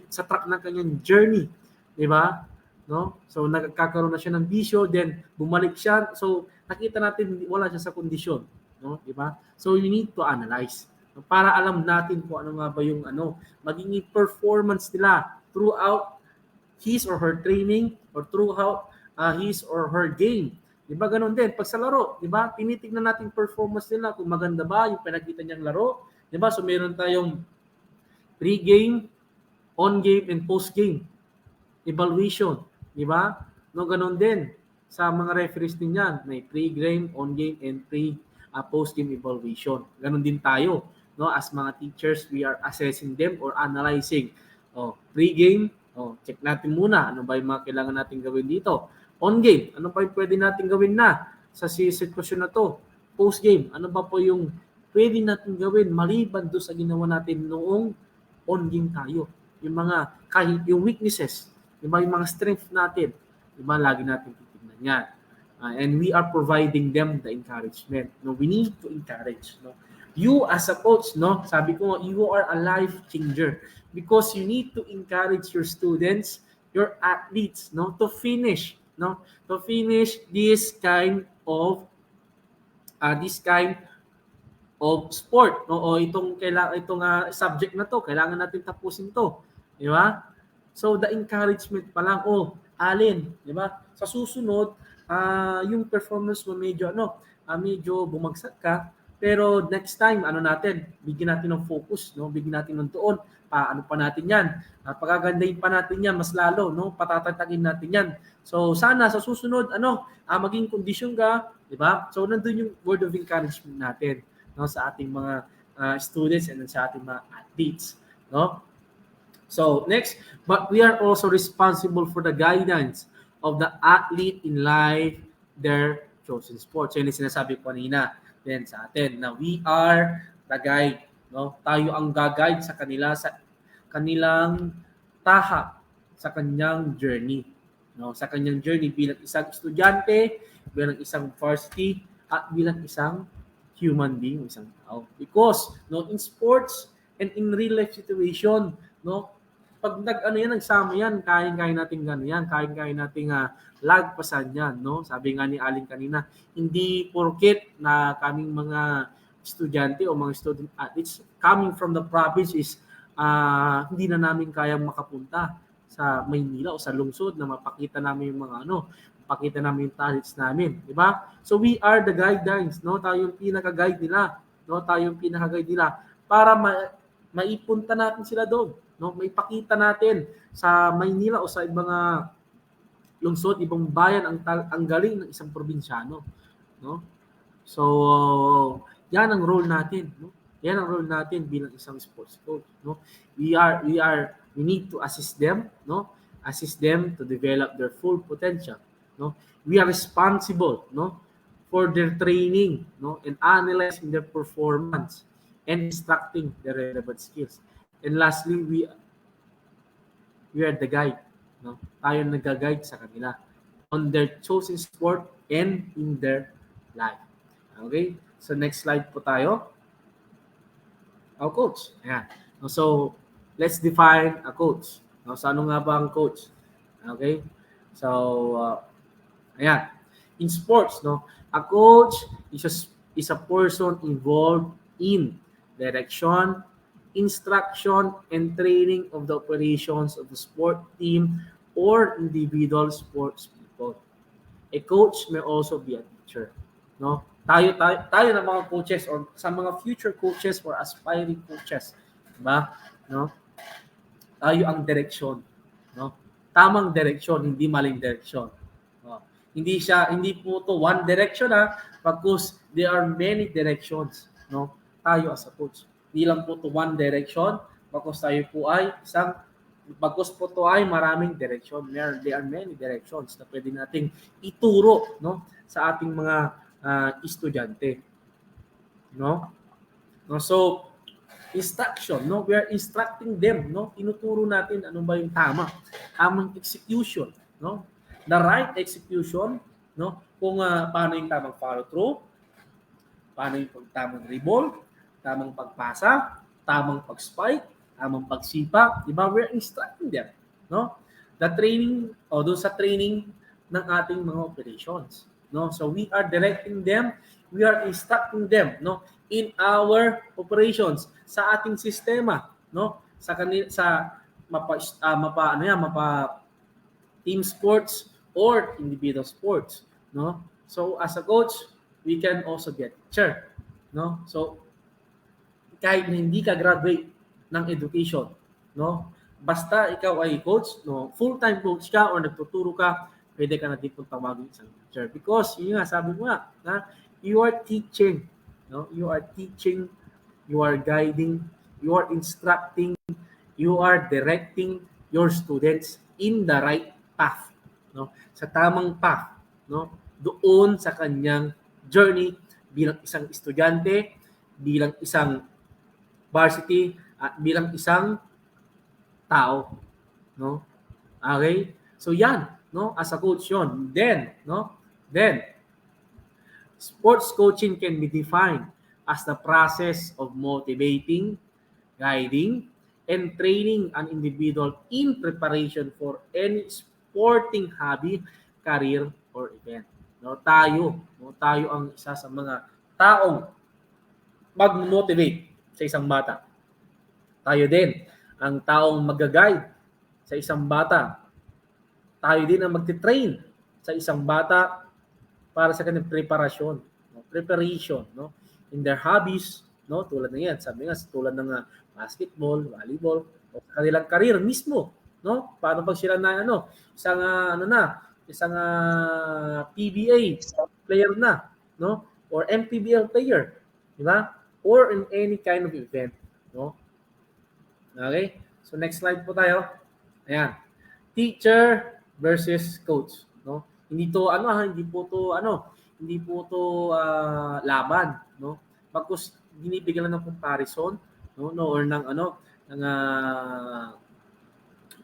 track ng kanyang journey, 'di ba? No? So nagkakaroon na siya ng bisyo, then bumalik siya. So nakita natin wala siya sa kondisyon, no? 'Di ba? So you need to analyze, no? Para alam natin kung ano nga ba yung magiging performance nila throughout his or her training or throughout his or her game. 'Di ba ganoon din pag sa laro, 'di ba? Tinitingnan natin performance nila kung maganda ba yung pinakita niyang laro, 'di ba? So meron tayong pre-game, on-game and post-game evaluation, 'di ba? No ganoon din sa mga referees din yan, may pre-game, on-game and post-game evaluation. Ganoon din tayo, no? As mga teachers, we are assessing them or analyzing. Pre-game, check natin muna ano ba yung mga kailangan natin gawin dito. On-game, ano pa yung pwede natin gawin na sa sitwasyon na to? Post-game, ano ba po yung pwede natin gawin maliban doon sa ginawa natin noong on-game tayo? Yung mga, kahit yung weaknesses, yung mga strength natin, diba, lagi natin titignan yan. And we are providing them the encouragement. No, we need to encourage. No? You as a coach, no, sabi ko, you are a life changer because you need to encourage your students, your athletes, no, to finish this kind of sport, no, o itong subject na to, kailangan natin tapusin to, di ba? So the encouragement pa lang, Allen, di ba? Sa susunod, yung performance mo medyo bumagsak ka, pero next time bigyan natin ng focus, no? Bigyan natin ng tuon, paano pa natin 'yan? Pagagandahin pa natin 'yan mas lalo, no? Patatatagin natin 'yan. So sana sa susunod maging kondisyon ka, di ba? So nandoon yung word of encouragement natin, no, sa ating mga students and sa ating mga athletes, no? So next, but we are also responsible for the guidance of the athlete in life, their chosen sport. So yun yung sinasabi ko kanina din sa atin na we are the guide, no? Tayo ang gag-guide sa kanila sa kanilang tahap sa kanyang journey, no? Sa kanyang journey bilang isang estudyante, bilang isang varsity at bilang isang human being, isang tao. Because no, in sports and in real life situation, no, pag nagsama yan, kaya natin yan, kaya nating lagpasan yan, no? Sabi nga ni Allen kanina, hindi porket na kaming mga estudyante o mga student athletes coming from the province is hindi na namin kayang makapunta sa Maynila o sa lungsod na mapakita namin yung mapakita namin yung talents namin, di ba? So we are the guidelines, no? Tayo yung pinaka-guide nila, no? Tayo yung pinaka-guide nila para maipunta natin sila doon, no? Maipakita natin sa Maynila o sa ibang lungsod, ibang bayan ang galing ng isang probinsyano, no? So yan ang role natin, no? Yan ang role natin bilang isang sports coach, no? We need to assist them, no? Assist them to develop their full potential, no? We are responsible, no, for their training, no, and analyzing their performance and instructing the relevant skills. And lastly, we are the guide, no? Tayo nag-guide sa kanila on their chosen sport and in their life. Okay? So next slide po tayo. Coach. Ayan. So let's define a coach. So ano nga ba ang coach? Okay? So ayan. In sports, no, a coach is a person involved in direction, instruction, and training of the operations of the sport team or individual sports people. A coach may also be a teacher, no? Tayo ng mga coaches or sa mga future coaches or aspiring coaches, diba? No? Tayo ang direksyon, no? Tamang direksyon, hindi maling direksyon. No? Hindi po to one direction because there are many directions, no? Tayo as a coach. Hindi lang po to one direction because tayo po ay isang Bagkus po to ay maraming direksyon. There are many directions na pwede nating ituro, no, sa ating mga estudyante, no? No, so instruction, no, we are instructing them, no, tinuturo natin ano ba yung tamang execution, no, the right execution, no, kung paano yung tamang follow through, paano yung tamang dribble, tamang pagpasa, tamang pag-spike, tamang pagsipa, di ba? We're instructing them, no? The training o doon sa training ng ating mga operations, no? So we are directing them, we are instructing them, no, in our operations sa ating sistema, no? Sa mapa team sports or individual sports, no? So as a coach, we can also get teacher, no? So kahit na hindi ka graduate ng education, no? Basta ikaw ay coach, no, full-time coach ka or nagtuturo ka, pwede ka na din pong tawagin isang teacher. Because, yun nga, sabi mo nga, na you are teaching, no? You are teaching, you are guiding, you are instructing, you are directing your students in the right path, no? Sa tamang path, no? Doon sa kanyang journey bilang isang estudyante, bilang isang varsity, at bilang isang tao, no? Okay? So yan, no? As a coach yon. Then, no? Then sports coaching can be defined as the process of motivating, guiding, and training an individual in preparation for any sporting hobby, career, or event. No, tayo ang isa sa mga taong mag-motivate sa isang bata. Tayo din ang taong mag-guide sa isang bata. Tayo din ang magti-train sa isang bata para sa kanilang preparation, no, in their hobbies, no, tulad ng yan, sabi nga, tulad ng basketball, volleyball, o kanilang career mismo, no, paano pag sila na isang PBA player na, no, or MPBL player, di ba? Or in any kind of event, no? Okay? So next slide po tayo. Ayan. Teacher versus coach, no? Hindi po to laban, no? Bagkus binibigyan lang ng comparison, no, or ng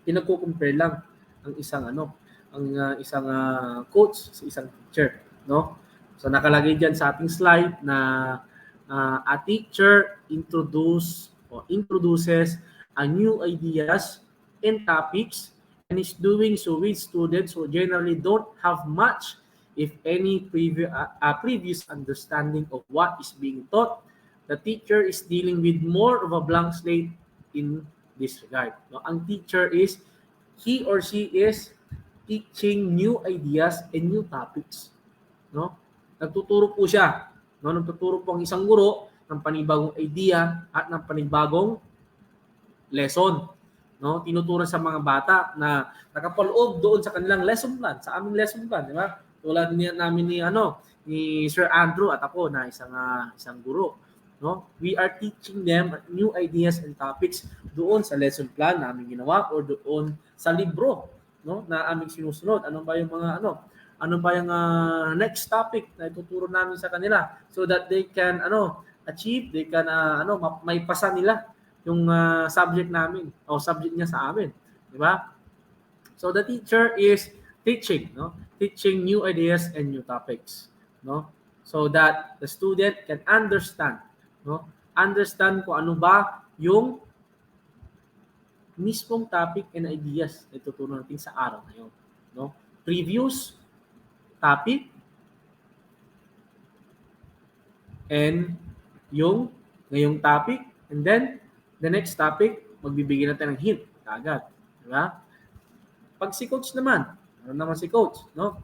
pinagko-compare lang ang isang coach sa isang teacher, no? So nakalagay diyan sa ating slide na a teacher introduces a new ideas and topics and is doing so with students who generally don't have much, if any, previous understanding of what is being taught. The teacher is dealing with more of a blank slate in this regard. No? Ang teacher is, he or she is teaching new ideas and new topics. No? Nagtuturo po siya. No? Nagtuturo po ang isang guro ng panibagong idea at ng panibagong lesson. No? Tinuturo sa mga bata na nakapaloob doon sa kanilang lesson plan, sa aming lesson plan, di ba? Tulad namin ni Sir Andrew at ako na isang guro, no? We are teaching them new ideas and topics doon sa lesson plan na aming ginawa or doon sa libro, no, na aming sinusunod. Ano ba yung next topic na ituturo namin sa kanila so that they can achieve, they can may pasa nila yung subject namin o subject niya sa amin, di ba? So the teacher is teaching, no? Teaching new ideas and new topics, no? So that the student can understand, no? Understand kung ano ba yung mismong topic and ideas na ituturo natin sa araw na yun, no? Previous topic and yung ngayong topic, and then the next topic, magbibigay natin ng hint agad, di ba? Pag si coach naman, ano naman si coach, no?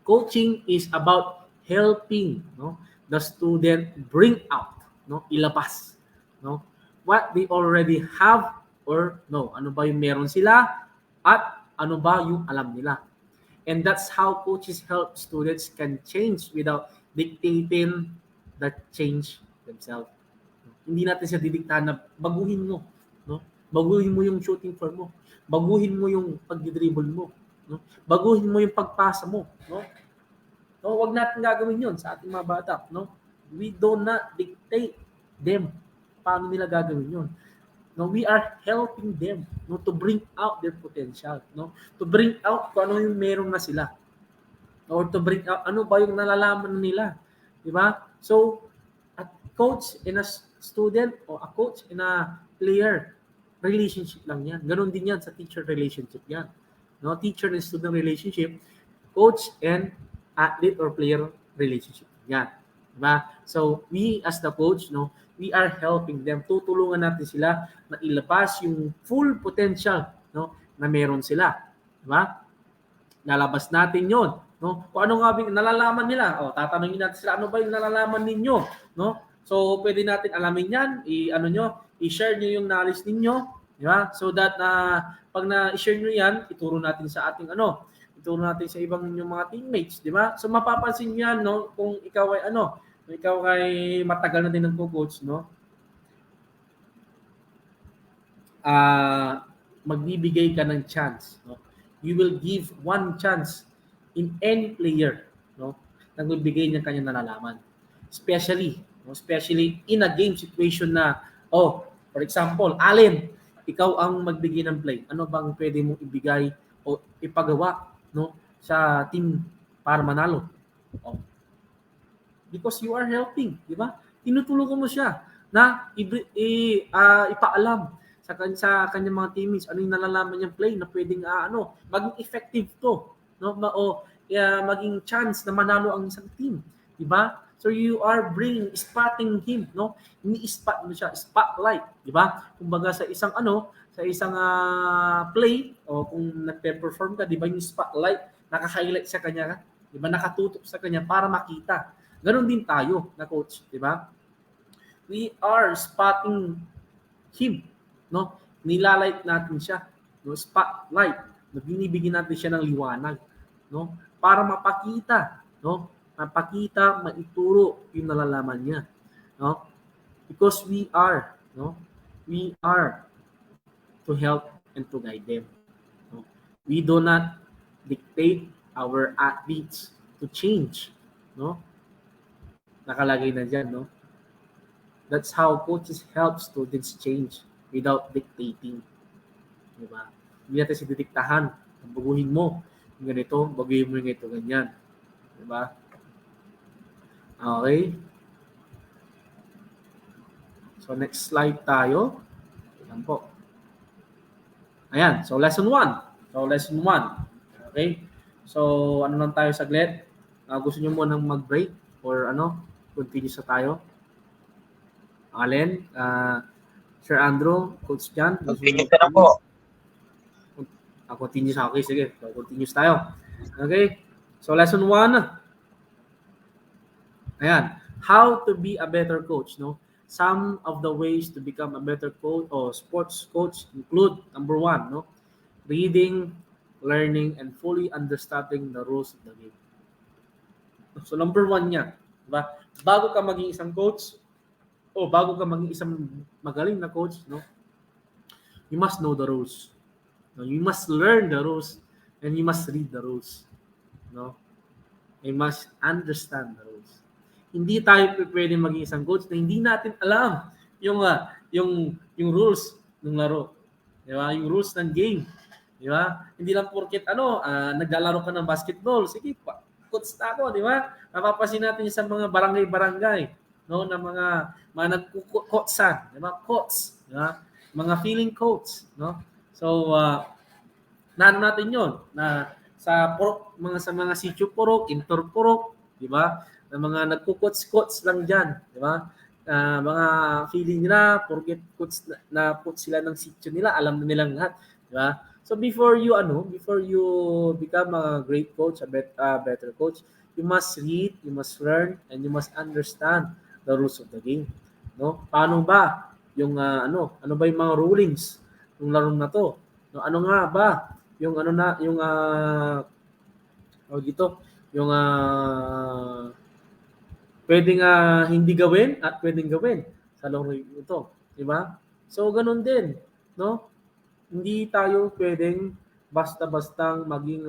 Coaching is about helping, no, the student bring out, no, ilabas, no, what they already have or no, ano ba yung meron sila at ano ba yung alam nila. And that's how coaches help students can change without dictating the change themselves. Hindi natin siya didiktahan na baguhin mo, no? Baguhin mo yung shooting form mo. Baguhin mo yung pagdi-dribble mo, no? Baguhin mo yung pagpasa mo, no? No, wag natin gagawin 'yon sa ating mga bata, no? We do not dictate them paano nila gagawin 'yon. No, we are helping them, no, to bring out their potential, no? To bring out kung ano yung meron na sila. Or to bring out ano ba yung nalalaman nila, 'di ba? So, a coach and a student o a coach and a player relationship lang 'yan. Ganon din 'yan sa teacher relationship 'yan. No, teacher and student relationship, coach and athlete or player relationship. 'Yan. 'Di ba? So, we as the coach, no, we are helping them. Tutulungan natin sila na ilabas yung full potential, no, na meron sila. 'Di ba? Lalabas natin 'yon, no? Kung ano nga ba nalalaman nila, tatanungin natin sila, ano ba yung nalalaman ninyo, no? So, pwede natin alamin 'yan, i-share niyo yung knowledge ninyo, di ba? So that pag na-share niyo 'yan, ituro natin sa ating ituro natin sa ibang inyong mga teammates, di ba? So mapapansin niyo 'yan, no, kung ikaw ay matagal na din nagko-coach, no? Magbibigay ka ng chance, no? You will give one chance in any player, no? Nagbibigay niya kanyang nalalaman. Especially in a game situation na, for example, Allen, ikaw ang magbigay ng play. Ano bang pwede mong ibigay o ipagawa, no, sa team para manalo? Because you are helping, di ba? Tinutulungan mo siya na ipaalam sa kanyang mga teammates ano yung nalalaman niyang play na pwedeng maging effective to, no, maging chance na manalo ang isang team, di ba? So you are spotting him, no? Ini-spot mo siya, spotlight, di ba? Kumbaga sa isang play o kung nagpe-perform ka, di ba, yung spotlight naka-highlight sa kanya, di ba? Nakatutok sa kanya para makita. Ganon din tayo na coach, di ba? We are spotting him, no? Nilalight natin siya, no? Spotlight, no? Binibigyan natin siya ng liwanag, no? Para mapakita, no? Maituro yung nalalaman niya, no? Because we are to help and to guide them, no? We do not dictate our athletes to change, no? Nakalagay na diyan, no? That's how coaches help students change without dictating, di ba? Hindi natin sididiktahan, baguhin mo yung ganito, baguhin mo yung ganito, ganyan, di ba? Okay. So next slide tayo. Ayan po. Ayan, so lesson 1. Okay. So ano lang tayo saglit? Gusto niyo munang mag-break or continue sa tayo? Allen, Sir Andrew, Coach Jan. Continue ka na po. Continue sa okay, sige. So continues tayo. Okay. So lesson 1. Ayan, how to be a better coach, no? Some of the ways to become a better coach or sports coach include, number 1, no? Reading, learning, and fully understanding the rules of the game. So number 1 niya, diba? Bago ka maging isang coach, o bago ka maging isang magaling na coach, no? You must know the rules. No? You must learn the rules and you must read the rules. No? You must understand the rules. Hindi tayo pwede maging isang coach na hindi natin alam yung rules ng laro. Di ba? Yung rules ng game. Di ba? Hindi lang porket naglalaro ka ng basketball, sige, coach na ako, di ba? Napapansin natin sa mga barangay-barangay, no, na mga nagko-coachsan, di ba? Coach, di ba? Mga feeling coach, no? So naano natin 'yon na sa mga sitio purok, inter purok, di ba? Na mga nagko-coach lang diyan, di ba? Mga feeling nila porket coach na coach sila ng sitio nila, alam na nilang lahat, di ba? So before you become a great coach, a better coach, you must read, you must learn, and you must understand the rules of the game, no? Paano ba yung ano ba yung mga rulings ng laro na to? No, ano nga ba yung pwedeng hindi gawin at pwedeng gawin sa laro ito, di ba? So ganun din. no? Hindi tayo pwedeng basta-bastang maging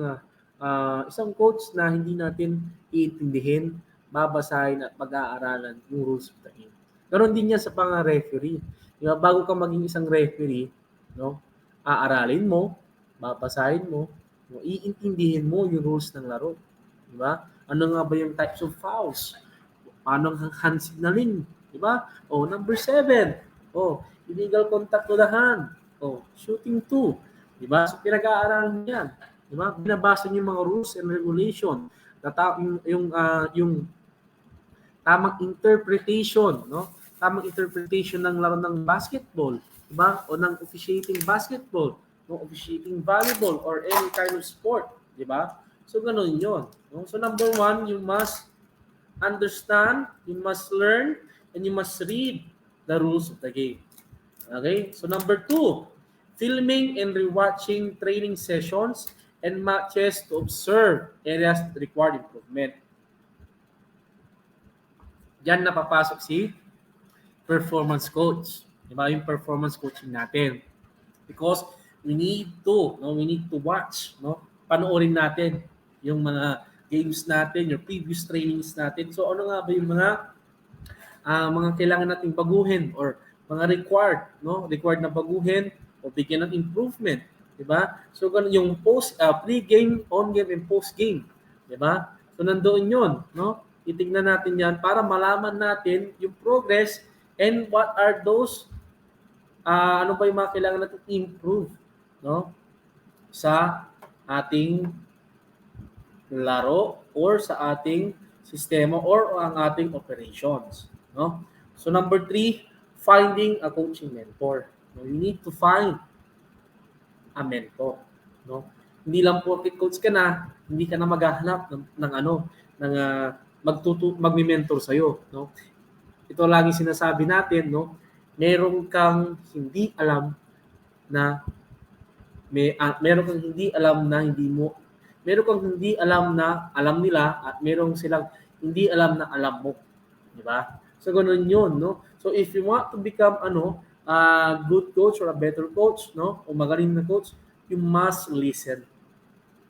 isang coach na hindi natin iintindihin, babasahin at pag-aaralan yung rules of the game. Ganon din yan sa pang-referee. Di ba? Bago ka maging isang referee, no? Aaralin mo, babasahin mo, no? Iintindihin mo yung rules ng laro. Di ba? Ano nga ba yung types of fouls? Paano ang hand signaling? Di ba? Number 7. Illegal contact to the hand. Shooting 2. Di ba? So, pinag-aaralan yan. Di ba? Binabasa niyo yung mga rules and regulation. Yung tamang interpretation, no? Tamang interpretation ng laro ng basketball, di ba? O ng officiating basketball, no? Officiating volleyball or any kind of sport, di ba? So, ganun yun. No? So, number 1, you must understand, you must learn, and you must read the rules of the game. Okay? So, number 2, filming and rewatching training sessions and matches to observe areas that require improvement. Diyan napapasok si performance coach. Diba? Yung performance coaching natin. Because we need to watch, no? Panoorin natin yung mga games natin, yung previous trainings natin. So ano nga ba yung mga kailangan nating baguhin or mga required, no? Required na baguhin o bigyan ng improvement, 'di ba? So ganun yung pre-game, on-game and post-game, 'di ba? So nandoon 'yon, no? Titingnan natin 'yan para malaman natin yung progress and what are those ano ba yung mga kailangan natin improve, no? Sa ating laro or sa ating sistema or ang ating operations, no? So number 3, finding a coaching mentor. No, you need to find a mentor, no? Hindi lang porket coach ka na, hindi ka na maghahanap ng magmi-mentor sa iyo, no? Ito lagi sinasabi natin, no? Meron kang hindi alam na meron kang hindi alam na meron kang hindi alam na alam nila at meron silang hindi alam na alam mo, di ba? So ganoon 'yun, no? So if you want to become a good coach or a better coach, no? O magaling na coach, you must listen.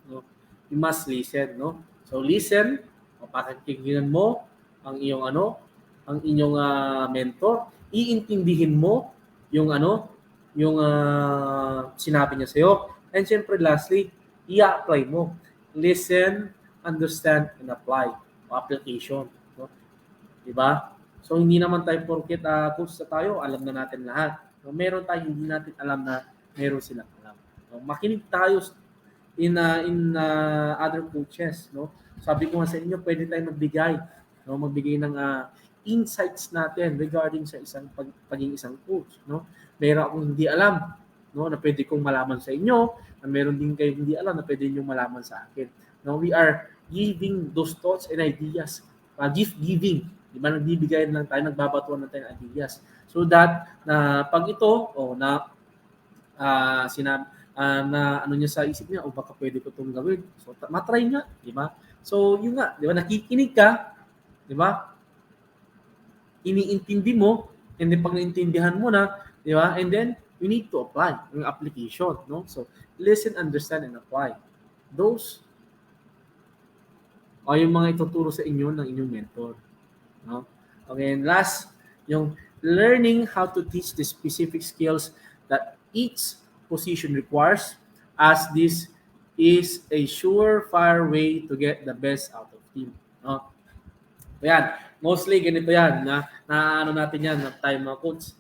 No? You must listen, no? So listen, pakikinggan mo ang iyong ang inyong mentor, iintindihin mo yung sinabi niya sa iyo. And syempre lastly, i-apply mo. Listen, understand, and apply. Application. No? Diba? So, hindi naman tayo porket coach na tayo, alam na natin lahat. No? Meron tayo hindi natin alam na meron silang alam. No? Makinig tayo in other coaches. No? Sabi ko nga sa inyo, pwede tayong magbigay ng insights natin regarding sa pagiging isang coach. No? Meron akong hindi alam, no, na pwede kong malaman sa inyo, na meron din kayo hindi alam na pwede niyo malaman sa akin. No, we are giving those thoughts and ideas. Gift giving. Di ba? Nagbibigay lang tayo, nagbabatuan lang tayo ng ideas. So that, na pag ito, na ano niya sa isip niya, baka pwede ko itong gawin. So, matry nga, di ba? So, yun nga, di ba? Nakikinig ka, di ba? Iniintindi mo, and then pag naintindihan mo na, di ba? And then, you need to apply yung application, no? So, listen, understand, and apply. Those o yung mga ituturo sa inyo ng inyong mentor. No? Okay, and last, yung learning how to teach the specific skills that each position requires, as this is a surefire way to get the best out of team. No? Ayan, mostly ganito yan. Na natin yan, na tayo mga coach.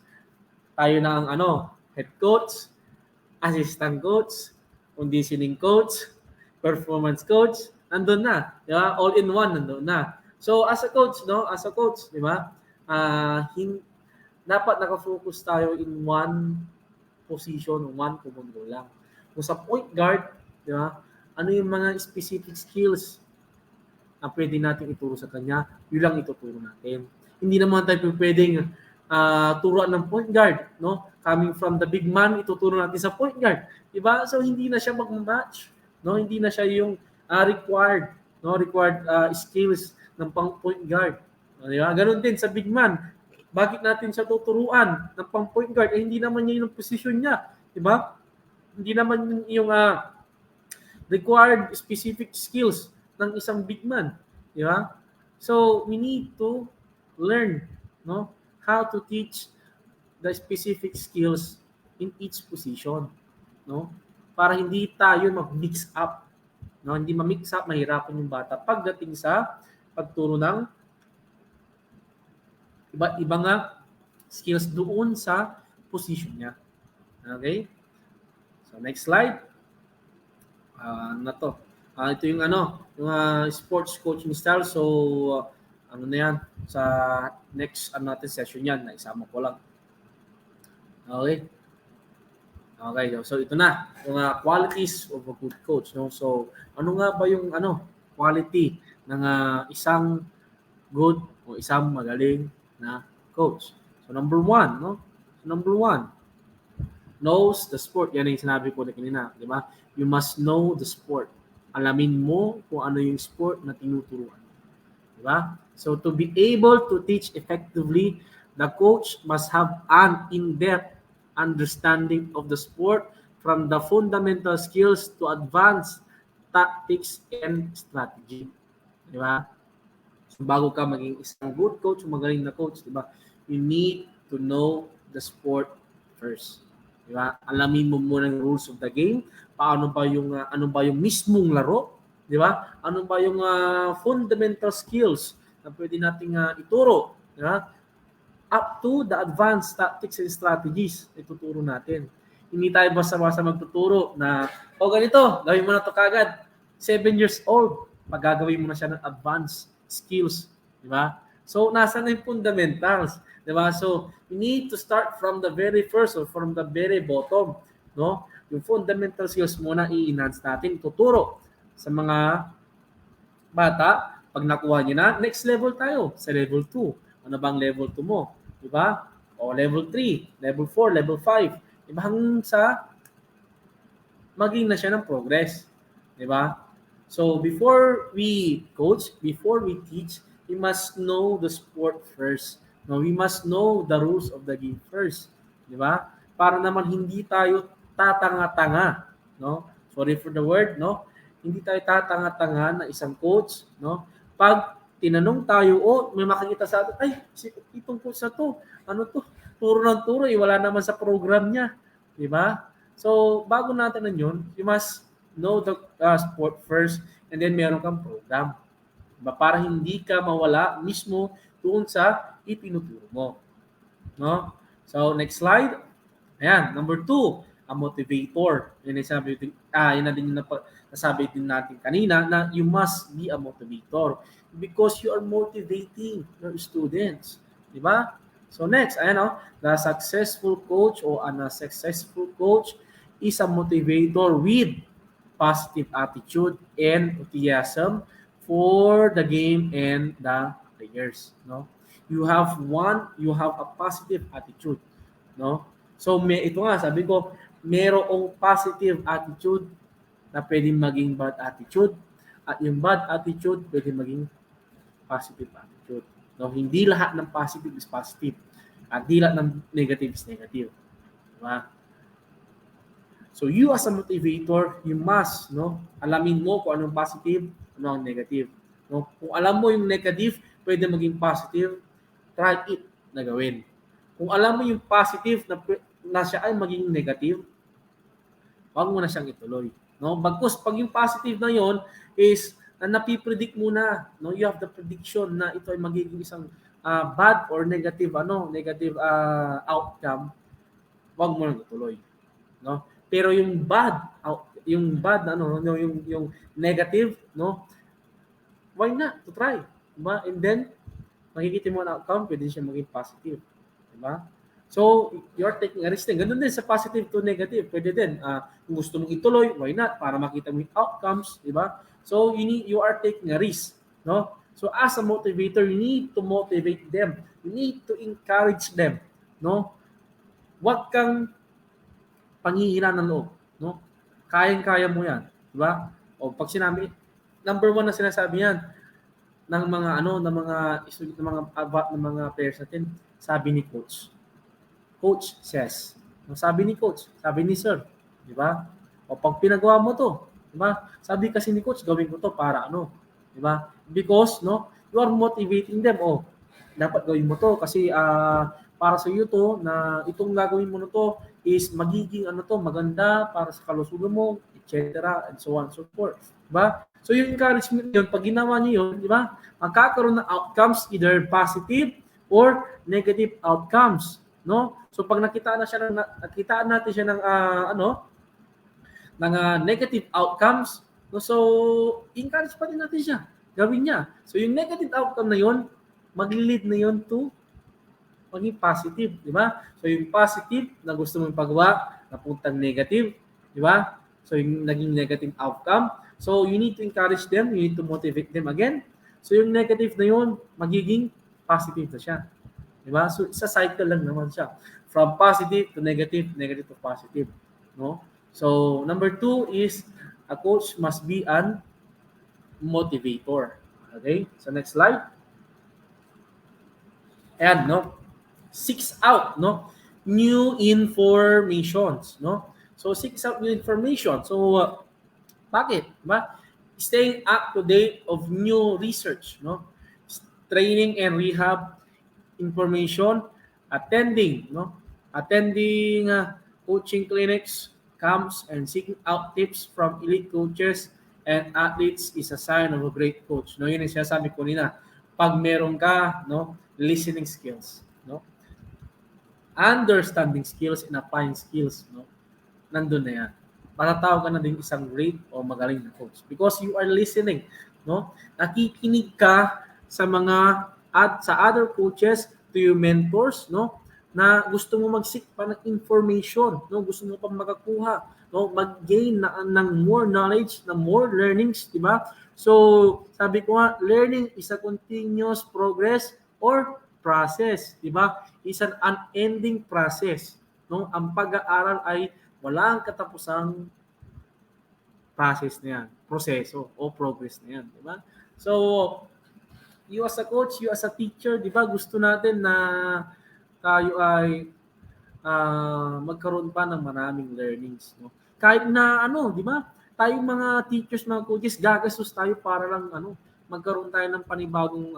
Tayo na ang head coach, assistant coach, conditioning coach, performance coach, nandun na, di ba? All in one nandun na. So as a coach, di ba? Dapat naka-focus tayo in one position, one komando lang. Kung sa point guard, di ba? Ano yung mga specific skills na pwede natin ituro sa kanya, yun lang ituturo natin. Hindi naman tayo pwedeng turuan ng point guard, no? Coming from the big man, ituturo natin sa point guard, di ba? So hindi na siya mag-match, no? Hindi na siya yung required skills ng pang point guard. Di ba? Ganon din sa big man. Bakit natin siya tuturuan ng pang point guard? Hindi naman niya yung posisyon niya. Di di ba? Hindi naman yung required specific skills ng isang big man, di ba? So we need to learn, no, how to teach the specific skills in each position, no? Para hindi tayo mag-mix up, no? Hindi ma-mix up, mahirapan yung bata pagdating sa pagturo ng iba nga skills doon sa position niya. Okay? So next slide. Na to. Ito yung yung sports coaching style. So ano na yan sa next natin session yan, na isama ko lang. Okay. Okay, so ito na, yung qualities of a good coach, no? So ano nga ba yung quality ng isang good o isang magaling na coach? So number one, no? So number one, knows the sport. Yan yung sinabi ko na kanina, di ba? You must know the sport. Alamin mo kung ano yung sport na tinuturuan. Di ba? So to be able to teach effectively, the coach must have an in-depth understanding of the sport, from the fundamental skills to advanced tactics and strategy. Di ba? So bago ka maging isang good coach, magaling na coach, di ba? You need to know the sport first. Di ba? Alamin mo muna yung rules of the game, paano ba yung ano ba yung mismong laro, di ba? Ano ba yung fundamental skills na pwede nating ituro, di ba? Up to the advanced tactics and strategies ituturo natin. Hindi tayo basta-basta magtuturo na ganito, gawin mo na to kagad. 7 years old, magagawin mo na siya ng advanced skills, di ba? So nasa na yung fundamentals, di ba? So you need to start from the very first or from the very bottom, no? Yung fundamental skills muna i-enhance natin, tuturo sa mga bata. Pag nakuha niyo na, next level tayo, sa level 2. Ano bang level 2 mo? Diba? O level 3, level 4, level 5. Diba? Hanggang sa maging na siya ng progress. Diba? So, before we coach, before we teach, we must know the sport first. No, we must know the rules of the game first. Diba? Para naman hindi tayo tatanga-tanga. No? Sorry for the word, no? Hindi tayo tatanga-tanga na isang coach, no? Pag tinanong tayo, may makikita sa atin, ay, itong coach na to, ano to, turo ng turo, wala naman sa program niya. Diba? So, bago natin yun, you must know the sport first, and then meron kang program. Diba? Para hindi ka mawala mismo doon sa itinuturo mo. No? So, next slide. Ayan, number 2, a motivator. Yun na din yung nasabi din natin kanina na you must be a motivator because you are motivating your students. Diba? So next, the successful coach or unsuccessful coach is a motivator with positive attitude and enthusiasm for the game and the players. No? You have a positive attitude. No? So ito nga, sabi ko, merong positive attitude na pwedeng maging bad attitude, at yung bad attitude pwedeng maging positive attitude. No, hindi lahat ng positive is positive. At di lahat ng negative is negative. Diba? So you as a motivator, you must, alamin mo kung anong positive, ano ang negative. No? Kung alam mo yung negative, pwede maging positive, try it na gawin. Kung alam mo yung positive na siya ay maging negative, wag mo na siyang ituloy. No? Bagkus pag yung positive na yon is napipredict muna, no, you have the prediction na ito ay magiging isang bad or negative outcome, wag mo nang ituloy, no? Pero yung negative, no, why not to try, diba? And then makikita mo ang outcome, pwede siya maging positive, diba? So you're taking a risk din. Ganun din sa positive to negative, pwede din. Kung gusto mong ituloy, why not, para makita mo yung outcomes, diba? So you are taking a risk, no? So as a motivator, you need to motivate them. You need to encourage them, no? Huwag kang panghihina ng loob, no? Kayang-kaya mo 'yan, di ba? O pag sinabi, number 1 na sinasabi yan ng mga players natin, sabi ni coach. Coach says, Sabi ni coach, sabi ni sir, di ba? O pag pinagawa mo to, di ba? Sabi kasi ni coach, gawin ko to para ano, di ba? Because no, you are motivating them. Oh, dapat gawin mo to kasi para sa iyo to na itong gagawin mo na to is magiging ano to, maganda para sa kalusugan mo, etc. and so on and so forth. Di ba? So yung encouragement yun, pag ginawa niyo yun, di ba? Magkakaroon ng outcomes either positive or negative outcomes, no? So pag nakita natin siya ng negative outcomes, no? So encourage pa din natin siya. Gawin niya. So yung negative outcome na yun, mag-lead na yun to maging positive, di ba? So yung positive na gusto mong pagawa, napuntang negative, di ba? So yung naging negative outcome. So you need to encourage them, you need to motivate them again. So yung negative na yun, magiging positive na siya. Di ba? So sa cycle lang naman siya. From positive to negative, negative to positive, no? So number 2 is a coach must be an motivator. Okay? So next slide. And no, seeks out no new informations, no? So seeks out new information. So bakit? Diba? Staying up to date of new research, no? Training and rehab information, attending coaching clinics, camps, and seeking out tips from elite coaches and athletes is a sign of a great coach. No, yun ang sinasabi ko nila. Pag meron ka, no, listening skills, no, understanding skills and applying skills, no, nandun na yan. Matatawag ka na din isang great o magaling na coach because you are listening, no? Nakikinig ka sa sa other coaches, to your mentors, no? Na gusto mo mag-seek pa ng information, no? Gusto mo pa makakuha, no? Mag-gain ng more knowledge, ng more learnings, di ba? So, sabi ko nga, learning is a continuous progress or process, di ba? Is an unending process, no? Ang pag-aaral ay walang katapusang process na yan, proseso o progress na yan, di ba? So, you as a coach, you as a teacher, di ba, gusto natin na tayo ay magkaroon pa ng maraming learnings, no? Kahit na di ba? Tayong mga teachers, mga coaches, gagastos tayo para lang magkaroon tayo ng panibagong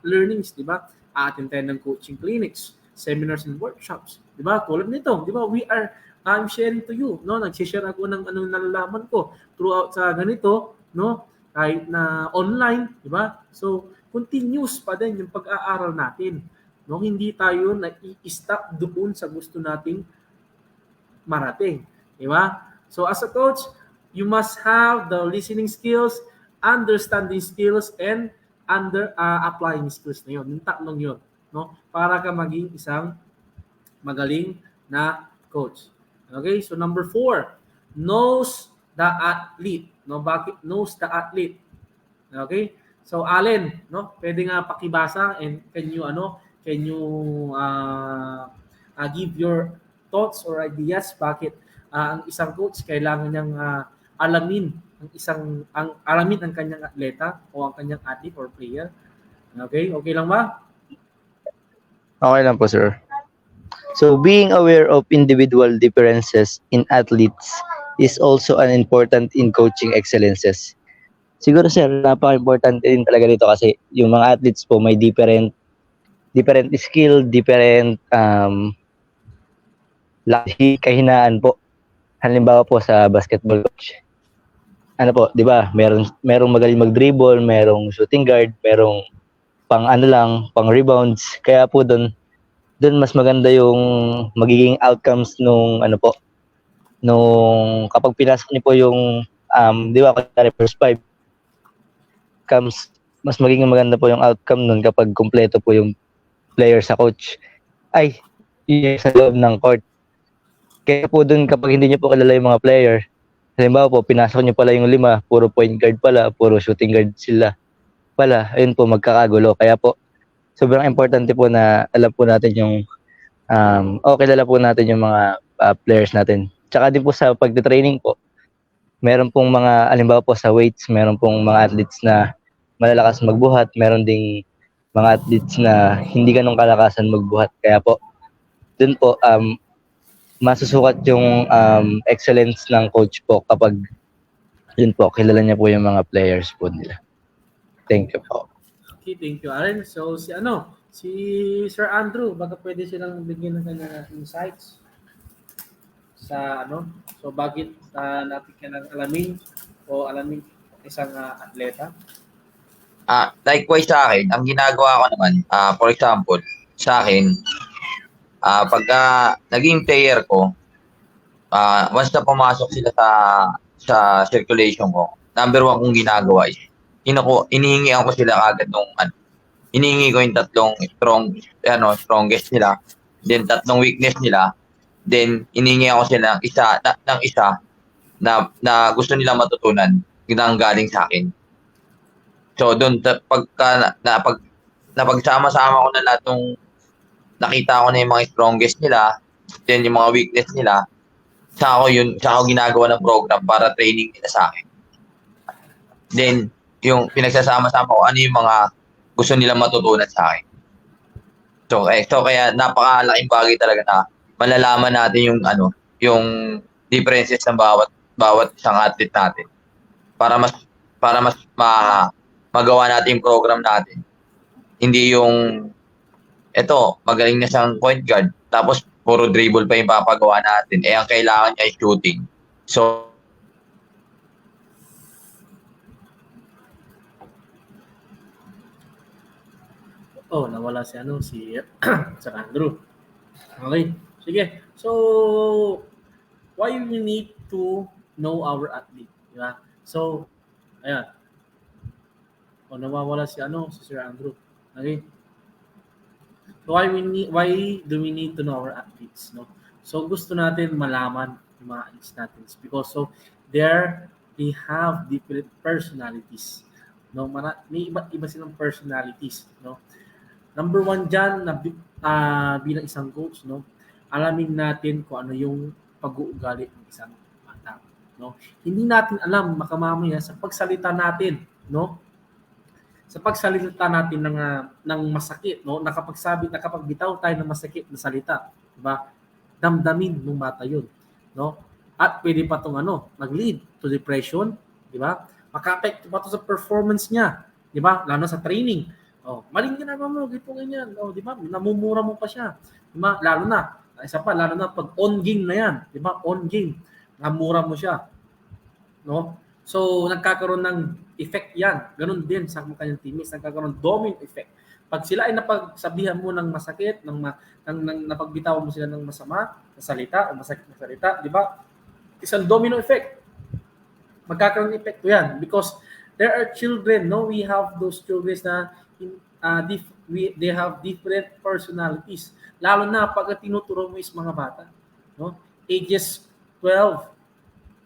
learnings, di ba? Attend tayo ng coaching clinics, seminars and workshops, di ba? Tulad nito, di ba? I'm sharing to you, no? Nag-share ako ng nalalaman ko throughout sa ganito, no? Kahit na online, di ba? So, continuous pa din yung pag-aaral natin. No? Hindi tayo na-i-stop doon sa gusto nating marating. Di ba? So, as a coach, you must have the listening skills, understanding skills, and applying skills na yun. Yung tatlong yun. No? Para ka maging isang magaling na coach. Okay? So, number 4, knows the athlete. No, bakit knows the athlete? Okay? So Allen, no, pwede nga pakibasa and can you give your thoughts or ideas bakit ang isang coach kailangan niyang alamin ang kanyang atleta o ang kanyang athlete or player. Okay? Okay lang ba? Okay lang po, sir. So, being aware of individual differences in athletes is also an important in coaching excellences. Siguro, sir, napaka-importante din talaga dito kasi yung mga athletes po may different skill, different kahinaan po. Halimbawa po sa basketball coach. Ano po, 'di ba? Merong magaling mag-dribble, merong shooting guard, merong pang rebounds. Kaya po doon mas maganda yung magiging outcomes nung nung kapag pinasok niyo po yung di ba first 5 comes, mas magiging maganda po yung outcome nun kapag kumpleto po yung player sa coach yun sa loob ng court. Kaya po dun kapag hindi niyo po kilala yung mga player, halimbawa po pinasok niyo pala yung 5, puro point guard pala, puro shooting guard sila pala, ayun po magkakagulo. Kaya po sobrang importante po na alam po natin yung kilala po natin yung mga players natin. Tsaka din po sa pagte-training po, meron pong mga, alimbawa po sa weights, meron pong mga athletes na malalakas magbuhat, meron ding mga athletes na hindi ganun kalakasan magbuhat. Kaya po, dun po masusukat yung excellence ng coach po kapag yun po, kilala niya po yung mga players po nila. Thank you po. Okay, thank you, Aaron. So, si Sir Andrew, baka pwede silang bigyan ng kanyang insights sa so bakit natin kailangan alamin isang atleta? Likewise sa akin, ang ginagawa ko naman, for example, sa akin, pagka naging player ko, once na pumasok sila sa circulation ko, number one kong ginagawa is, inihingian ko sila agad nung inihingi ko yung tatlong strongest nila, then tatlong weakness nila, then inihingi ko sila ng isa na gusto nila matutunan ng galing sa akin. So doon pagka napagsama-sama ko na lahat ng nakita ko na yung mga strongest nila, then yung mga weakness nila, saka ko ginagawa ng program para training nila sa akin. Then yung pinagsasama-sama ko, ano yung mga gusto nila matutunan sa akin. So kaya napakalaking bagay talaga na malalaman natin yung differences ng bawat isang athlete natin para mas magawa natin yung program natin. Hindi yung magaling na siyang point guard tapos puro dribble pa yung papagawa natin. Ang kailangan niya ay shooting. So nawala si Sir Andrew. Okay. Sige. So, why we need to know our athlete, di ba? So, ayan. Nawawala si Sir Andrew. Okay. So, why do we need to know our athletes, no? So, gusto natin malaman yung mga athletes natin because they have different personalities. No, may iba silang personalities, no? Number one dyan, bilang isang coach, no, alamin natin kung ano yung pag-uugali ng isang bata. No? Hindi natin alam, makamamaya, sa pagsalita natin, no? Sa pagsalita natin ng masakit, no? Nakapagbitaw tayo ng masakit na salita, diba? Damdamin ng bata yun, no? At pwede pa itong mag-lead to depression, diba? Maka-apekto pa ito sa performance niya, diba? Lalo sa training. Maling ginagawa mo, gito ganyan. Di ba? Namumura mo pa siya. Di ba? Lalo na pag on game na yan. Di ba? On game. Namura mo siya. No? So, nagkakaroon ng effect yan. Ganun din sa kanyang teammates. Nagkakaroon domino effect. Pag sila ay napagsabihan mo ng masakit, napagbitawan mo sila ng masama na salita o masakit na salita, di ba? Isang domino effect. Magkakaroon ng epekto yan. Because there are children, no? We have those children na they have different personalities. Lalo na pag tinuturo mo is mga bata, no? Ages 12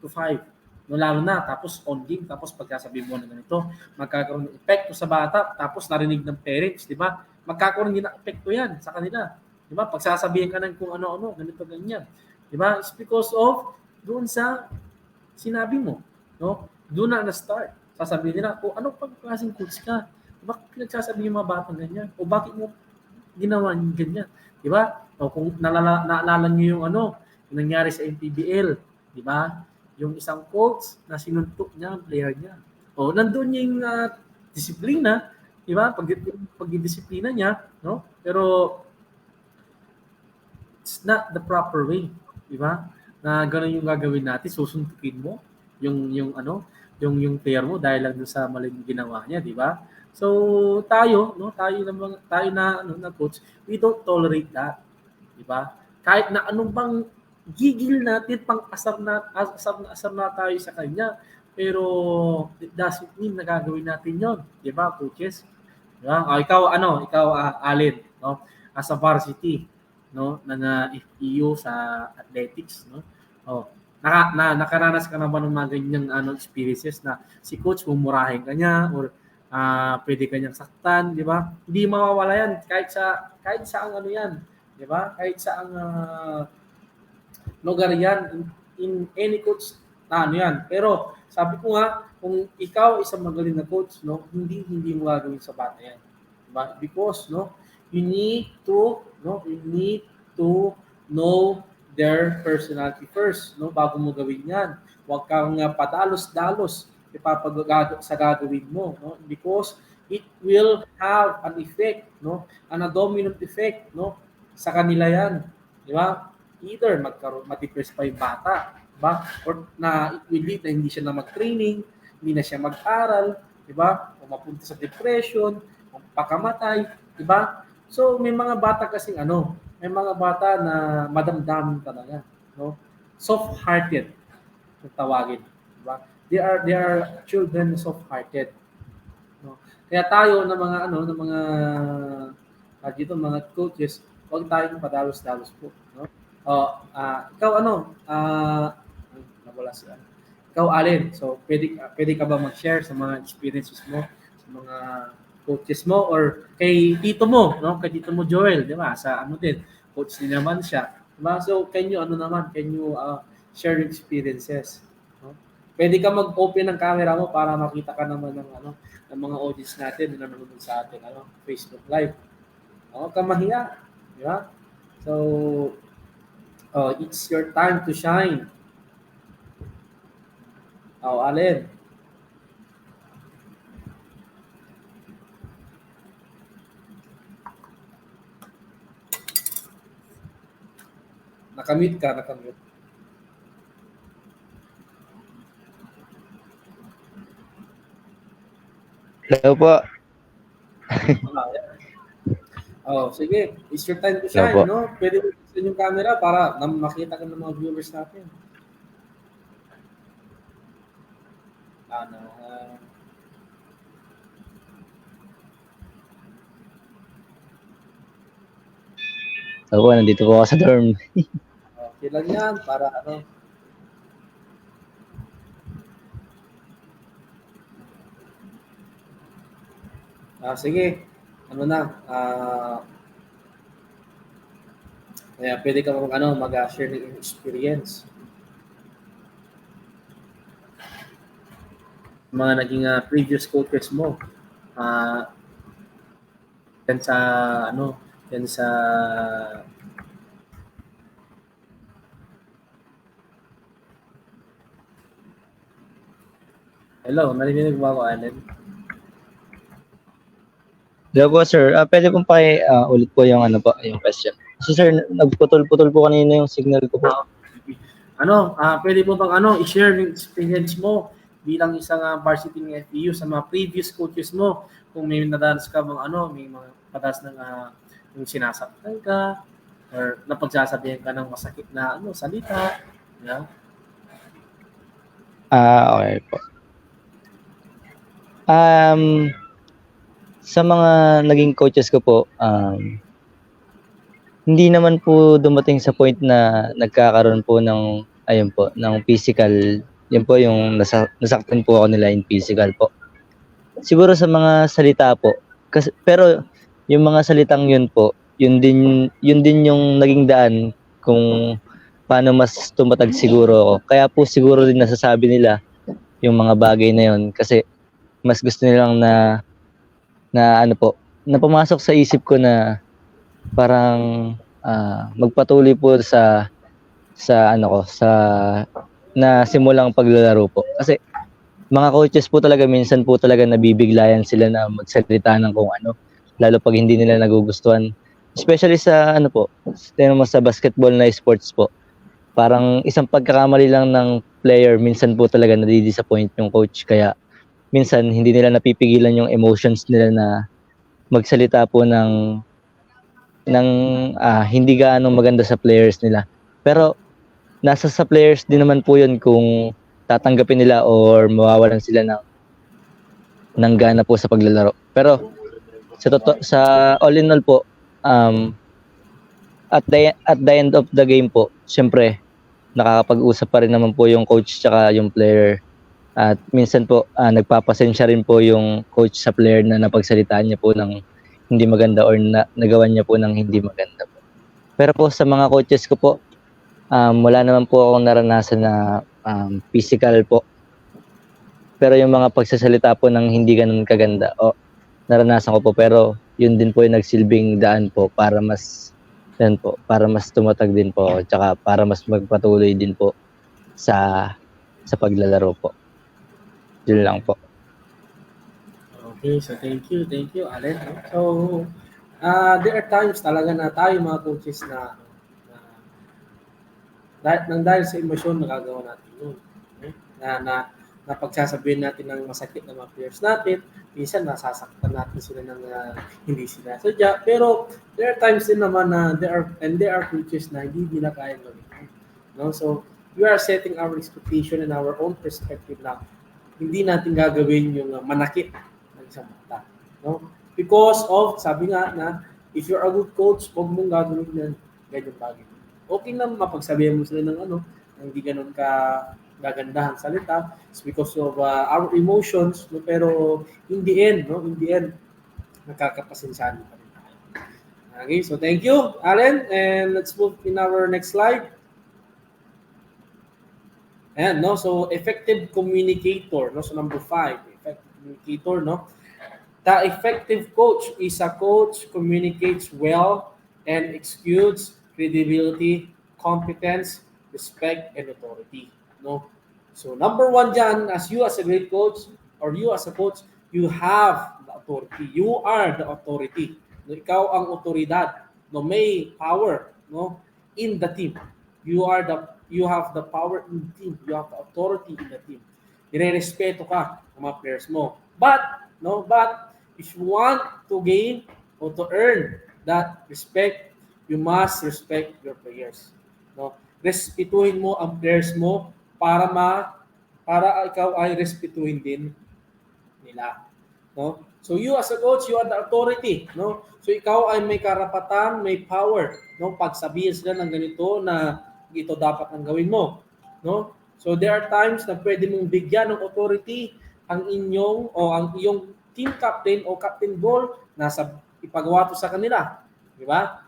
to 5. No, lalo na tapos on game, tapos pagkasabi mo na ganito, magkakaroon ng epekto sa bata, tapos narinig ng parents, di ba? Magkakaroon din ng epekto yan sa kanila. Di ba? Pagsasabihin ka ng kung ano-ano, ganito ganyan. Di ba? It's because of doon sa sinabi mo, no? Doon na start. Sasabihin nila, ano pag klaseng coach ka? Bakit pinagsasabi yung mga batang ganyan? O bakit mo ginawa yung ganyan? Di ba? O kung naalala niyo yung yung nangyari sa MPBL, di ba? Yung isang coach na sinuntok niya ang player niya. O nandoon yung disiplina, di ba? Pagdidisiplina niya, no? Pero it's not the proper way, di ba? Na gano'n yung gagawin natin, susuntukin mo yung player mo dahil lang doon sa maling ginawa niya, di ba? So tayo na coach, we don't tolerate that, di ba? Kahit na anong bang gigil natin, asar na tayo sa kanya, pero it doesn't mean na gagawin natin 'yon, di ba, coaches? Di ba? Ikaw Allen, no? As a varsity, no, na FEU sa athletics, no? Nakaranas ka na ba ng mga ganyang experiences na si coach mumurahin ka niya or pwede kanyang saktan, di ba? Hindi mawawala yan kahit sa ang yan, di ba? Kahit sa ang lugar yan, in any coach yan. Pero sabi ko nga, kung ikaw isang magaling na coach, no, hindi mo gagawin sa bata yan. Diba? Because you need to know their personality first, no? Bago mo gawin yan. Huwag kang padalos-dalos sa gagawin mo, no? Because it will have an effect, no? An dominant effect, no? Sa kanila yan, di ba? Either ma-depress pa yung bata, di ba? Or na it will lead na hindi siya na mag-training, hindi na siya mag-aral, di ba? O mapunta sa depression, o pakamatay, di ba? So may mga bata kasing may mga bata na madamdamin talaga, no? Soft-hearted kung tawagin, di ba? They are children soft-hearted, no? Kaya tayo ng mga dito mga coaches, huwag tayong padalos-dalos po, no? Ikaw nawala siya. Ikaw Allen, so pwede ka ba mag-share sa mga experiences mo sa mga coaches mo or kay tito mo, no? Kay tito mo Joel, di ba? Sa coach din naman siya. Di ba? So can you share your experiences, no? Pwede ka mag-open ng camera mo para makita ka naman ng mga audience natin na nanonood sa atin Facebook Live. Huwag ka mahiya, di ba? So it's your time to shine. Allen. Nakamute ka. Hello po. Sige. It's your time to shine, no? Pwede mo buksan yung camera para makita ka ng mga viewers natin. Ako, nandito po ako sa dorm. Okay lang yan, para sige. Kaya pwede ka mag-share ng experience. Mga naging previous coaches mo. Yan sa Hello, narinig mo ako, Allen? Hello po, sir. Pwede pong ulit po yung yung question. Kasi sir, nagputol-putol po kanina yung signal ko po. Pwede mo bang i-share yung experience mo bilang isang varsity ng FEU sa mga previous coaches mo kung may nadanas ka bang may mga patas ng yung sinasaktan ka or napagsasabihan ka ng masakit na salita, yeah? Okay po. Sa mga naging coaches ko po, hindi naman po dumating sa point na nagkakaroon po ng physical. Yun po yung nasaktan po ako nila in physical po. Siguro sa mga salita po. Pero yung mga salitang yun po, yun din yung naging daan kung paano mas tumatag siguro ako. Kaya po siguro din nasasabi nila yung mga bagay na yun kasi mas gusto nilang na pumasok sa isip ko na parang magpatuloy po sa na simulang paglalaro po. Kasi mga coaches po talaga minsan po talaga nabibiglayan sila na magsalita ng kung ano, lalo pag hindi nila nagugustuhan. Especially sa sa basketball na sports po. Parang isang pagkakamali lang ng player, minsan po talaga nadi-disappoint yung coach. Kaya minsan hindi nila napipigilan yung emotions nila na magsalita po ng hindi gaano maganda sa players nila. Pero nasa sa players din naman po yun kung tatanggapin nila or mawawalan sila ng gana po sa paglalaro. Pero sa all in all po, at the end of the game po, syempre nakakapag-usap pa rin naman po yung coach tsaka yung player. At minsan po nagpapasensya rin po yung coach sa player na napagsalitaan niya po ng hindi maganda or nagawan niya po ng hindi maganda po. Pero po sa mga coaches ko po, wala naman po akong naranasan na physical po. Pero yung mga pagsasalita po ng hindi ganun kaganda, naranasan ko po. Pero yun din po yung nagsilbing daan po para mas Yan po, para mas tumatag din po ako, tsaka para mas magpatuloy din po sa paglalaro po. Yun lang po. Okay, so thank you, Allen. So, there are times talaga na tayo mga coaches dahil sa emosyon nagagawa natin yun. Okay? Na pagsasabihin natin ng masakit na mga players natin, minsan nasasaktan natin sila ng hindi sila sadya. Pero there are times din naman na there are coaches na hindi nila kaya gawin. No? So, we are setting our expectation and our own perspective na hindi natin gagawin yung manakit ng isang bata. No? Because of, sabi nga na, if you're a good coach, huwag mong gagawin yan, ganyan bagay. Okay na mapagsabihan mo sila ng hindi ganun ka gagandahan salita. It's because of our emotions, no? Pero in the end, nakakapasensyahan pa rin tayo. Okay, so thank you, Allen, and let's move in our next slide. Ayan, no? So, effective communicator, no? So, number 5, effective communicator, no? The effective coach is a coach communicates well and exudes credibility, competence, respect, and authority, no? So, number 1 dyan, as a great coach, or you as a coach, you have the authority. You are the authority. No? Ikaw ang otoridad, no? May power, no? In the team. You have the power in the team. You have the authority in the team. Nire-respeto ka ng mga players mo. But if you want to gain or to earn that respect, you must respect your players. No? Respetuhin mo ang players mo para ikaw ay respetuhin din nila. No? So you as a coach, you are the authority, no? So ikaw ay may karapatan, may power, no? Pag sabihin sila ng ganito na ito dapat ang gawin mo, no? So there are times na pwede mong bigyan ng authority ang iyong team captain o captain ball nasa ipagawa to sa kanila, di ba?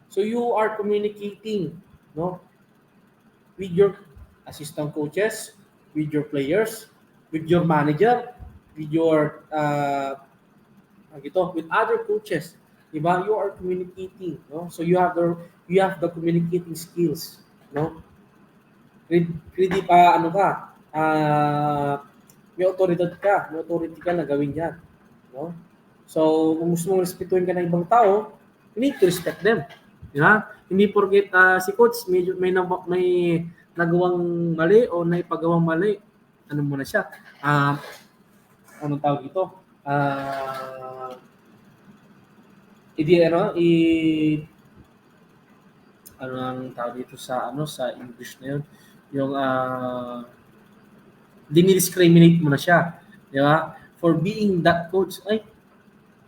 So you are communicating, no? With your assistant coaches, with your players, with your manager, with your with other coaches, di ba? You are communicating, no? So you have the communicating skills, no? Ready pa may authority ka na gawin 'yan, no? So kung gusto mong respetuhin ka ng ibang tao, you need to respect them, di ba? Hindi porket si coach may nagawang mali o naipagawang mali, ano muna siya? Anong tawag ito? Ano ang tawag dito sa English na yun? Yung dinidiscriminate mo na siya, di ba? For being that coach, ay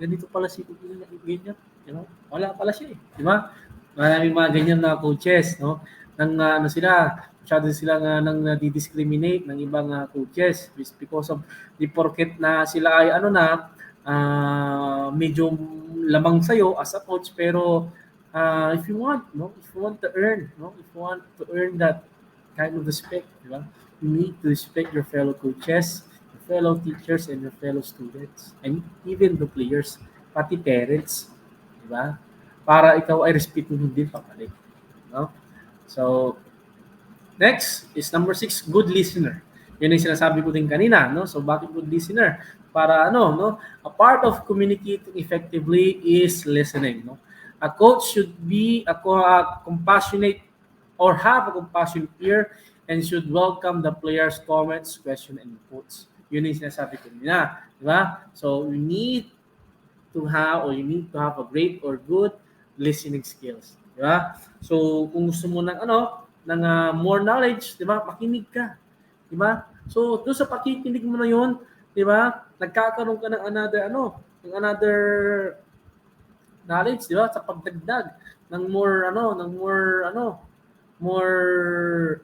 ganito pala si ganyan, di ba? Wala pala siya, di ba? Maraming mga ganyan na coaches, no? Masyado sila nang nadi-discriminate ng ibang coaches because of the porket na sila ay medyo lamang sa'yo as a coach, pero if you want to earn that kind of respect, di ba? You need to respect your fellow coaches, your fellow teachers, and your fellow students, and even the players, pati parents, di ba? Para ikaw ay respetuhin din pabalik, no? So next is number 6, good listener. Yan yung sinasabi ko din kanina, no? So bakit good listener? Para a part of communicating effectively is listening, no? A coach should be a compassionate or have a compassionate ear and should welcome the players' comments, questions, and inputs. Yun yung sinasabi ko kanina, di ba? So you need to have a great or good listening skills, di ba? So kung gusto mo ng more knowledge, di ba? Makinig ka, di ba? So doon sa pakikinig mo na yun, di ba? Nagkakaroon ka ng another knowledge, di ba? Sa pagdagdag ng more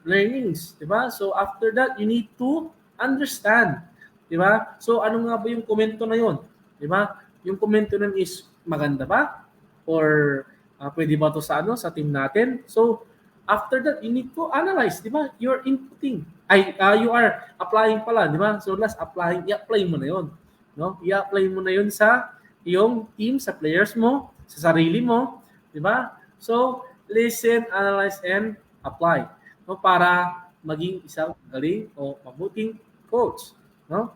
learnings, di ba? So after that, you need to understand, di ba? So ano nga ba yung komento na yun, di ba? Yung komento nun is maganda ba? Or pwede ba to sa team natin? So after that, you need to analyze, di ba? You're inputting. You are applying pala, di ba? So last i-apply mo na yun, no? I-apply mo na yun sa iyong team, sa players mo, sa sarili mo, di ba? So, listen, analyze, and apply. No, para maging isang galing o mabuting coach. No?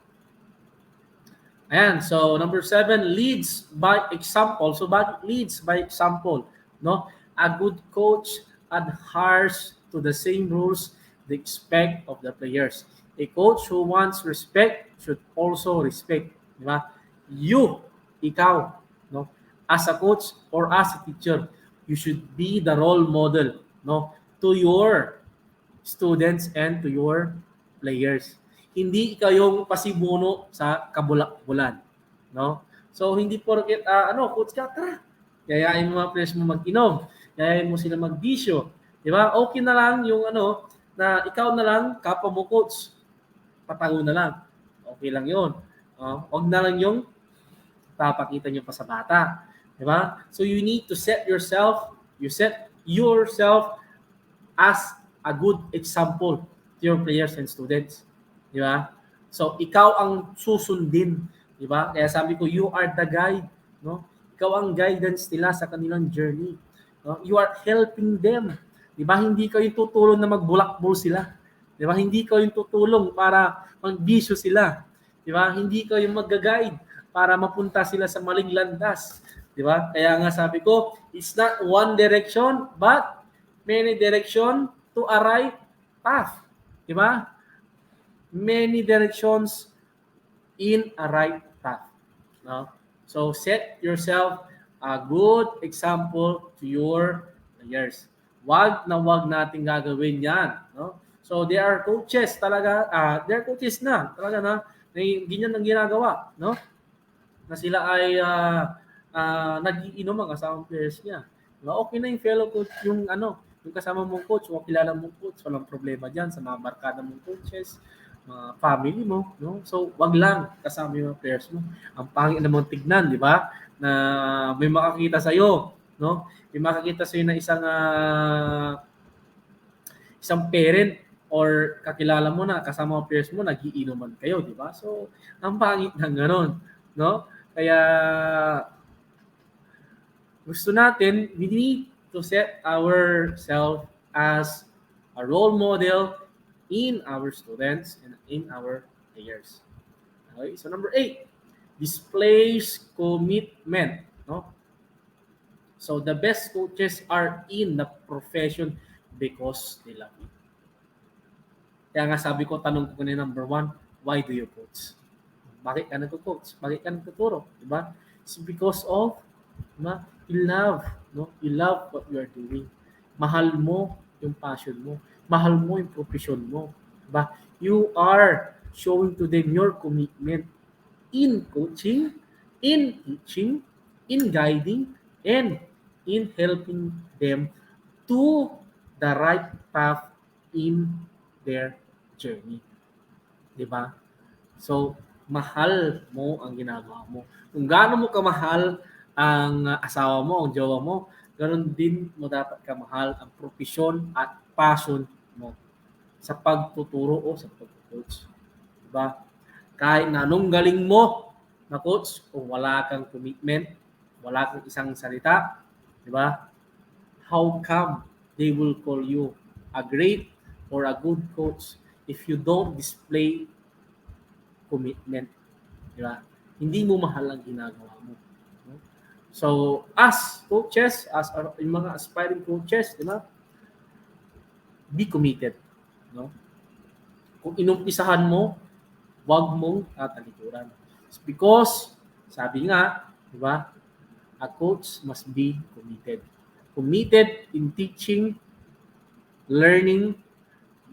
Ayan, so number 7, leads by example. So, bakit leads by example? No? A good coach adheres to the same rules they expect of the players. A coach who wants respect should also respect. Di ba? Ikaw, no? As a coach or as a teacher, you should be the role model, no, to your students and to your players. Hindi ikaw yung pasimuno sa kabulak-bulan, no? So hindi porket coach ka, tara. Yayain mo mga players mo mag-inom, yayain mo sila magbisyo, di ba? Okay na lang yung na ikaw na lang kapwa mo coach. Patago na lang. Okay lang 'yon. Wag na lang yung papakita nyo pa sa bata. Di ba? So you need to set yourself as a good example to your players and students. Di ba? So ikaw ang susundin. Di ba? Kaya sabi ko, you are the guide. No? Ikaw ang guidance nila sa kanilang journey. No? You are helping them. Di ba? Hindi kayo tutulong na magbulakbol sila. Di ba? Hindi kayo tutulong para magbisyo sila. Di ba? Hindi kayo mag-guide para mapunta sila sa maling landas. Di ba? Kaya nga sabi ko, it's not one direction, but many direction to a right path. Di ba? Many directions in a right path. No? So set yourself a good example to your players. Wag nating gagawin yan. No? So there are coaches talaga, there are coaches na talaga na ganyan ang ginagawa. No? Na sila ay nag-iinom ang kasamang players niya. Okay na yung fellow coach, yung kasama mong coach, o kilala mong coach, walang problema diyan sa mga barkada mong coaches, mga family mo, no? So, wag lang kasama yung players mo. Ang pangit naman tignan, di ba? Na may makakita sa iyo, no? May makakita sa iyo na isang parent or kakilala mo na kasama ang players mo, nagiinuman kayo, di ba? So, ang pangit ng gano'n, no? Kaya gusto natin, we need to set ourselves as a role model in our students and in our players. Okay, so number 8, displays commitment. No? So the best coaches are in the profession because they love it. Kaya nga sabi ko, tanong ko na number 1, why do you coach? Bakit ka nag-coach? Bakit ka nagtuturo? Diba? It's because of, diba? You love, no? You love what you are doing. Mahal mo yung passion mo. Mahal mo yung profession mo. Diba? You are showing to them your commitment in coaching, in teaching, in guiding, and in helping them to the right path in their journey. Diba? So, mahal mo ang ginagawa mo. Kung gaano mo kamahal ang asawa mo, ang jowa mo, ganoon din mo dapat kamahal ang profesyon at passion mo sa pagtuturo o sa pag-coach. Diba? Kahit na anong galing mo na coach, kung wala kang commitment, wala kang isang salita, diba? How come they will call you a great or a good coach if you don't display commitment, di ba? Hindi mo mahal ang ginagawa mo. No? So, as coaches, yung mga aspiring coaches, di ba? Be committed, no? Kung inumpisahan mo, wag mong tatalikuran. It's because, sabi nga, di ba? A coach must be committed. Committed in teaching, learning,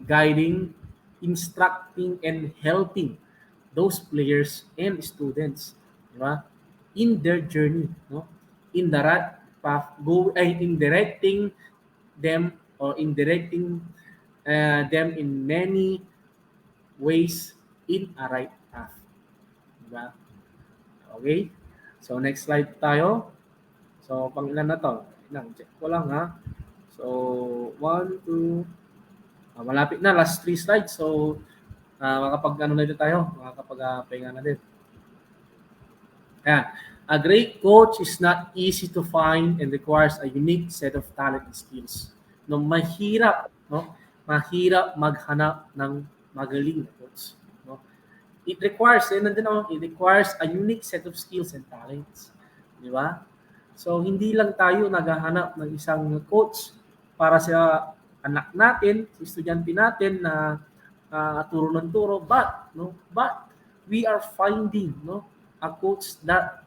guiding, instructing, and helping those players and students, di ba? In their journey, no? In the right path, in directing them or in directing them in many ways in a right path. Di ba? Okay? So next slide tayo. So pang ilan na to? Check ko lang ha. So 1, 2, malapit na, last 3 slides. So makapag na dito tayo, makakapag pahinga na din. Ayan. A great coach is not easy to find and requires a unique set of talent and skills. No, mahirap, no? Mahirap maghanap ng magaling na coach, no? It requires, it requires a unique set of skills and talents. Di ba? So, hindi lang tayo naghahanap ng isang coach para sa anak natin, sa estudyante natin na turo ng turo, but we are finding, no, a coach that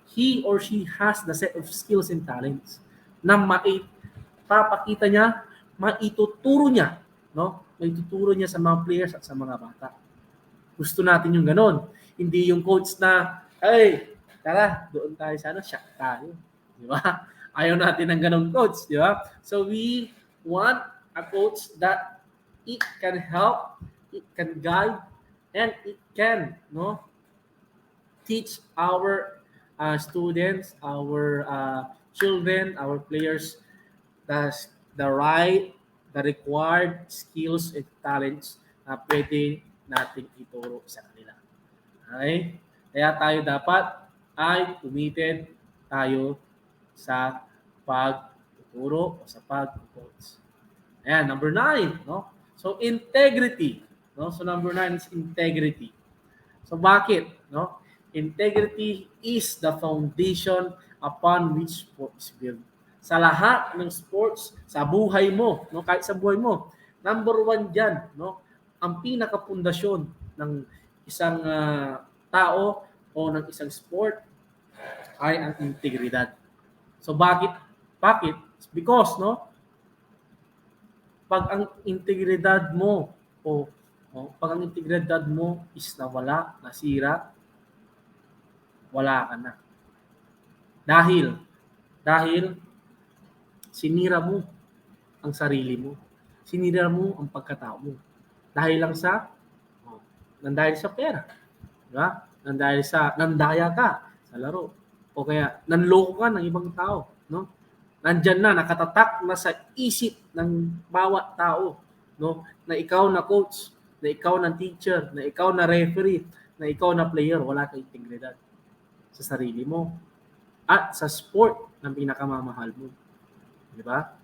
he or she has the set of skills and talents na maipapakita niya, maituturo niya, no? Maituturo niya sa mga players at sa mga bata. Gusto natin yung ganon. Hindi yung coach na, hey, tara, doon tayo sa shot tayo. Di ba? Ayaw natin ng ganong coach, di ba? So we want a coach that it can help, it can guide, and it can, no, teach our students, our children, our players, the required skills and talents na pwede nating ituro sa kanila. Okay? Kaya tayo dapat ay committed tayo sa pagtuturo o sa pag-coach. Ayan, number 9, no? So integrity, no? So number 9 is integrity. So bakit, no? Integrity is the foundation upon which sport is built. Sa lahat ng sports, sa buhay mo, no, kahit sa buhay mo, number 1 diyan, no? Ang pinakapundasyon ng isang tao o ng isang sport ay ang integridad. So bakit? Bakit? Because, no, pag ang integridad mo pag ang integridad mo is nawala, nasira, wala ka na. Dahil sinira mo ang sarili mo. Sinira mo ang pagkatao mo. Dahil sa pera. Diba? Nandaya ka sa laro. O kaya, nanloko ka ng ibang tao. No? Nandyan na, nakatatak na sa isip ng bawat tao. No? Na ikaw na coach, na ikaw na teacher, na ikaw na referee, na ikaw na player, wala kang integridad sa sarili mo at sa sport ng pinakamamahal mo. Di ba?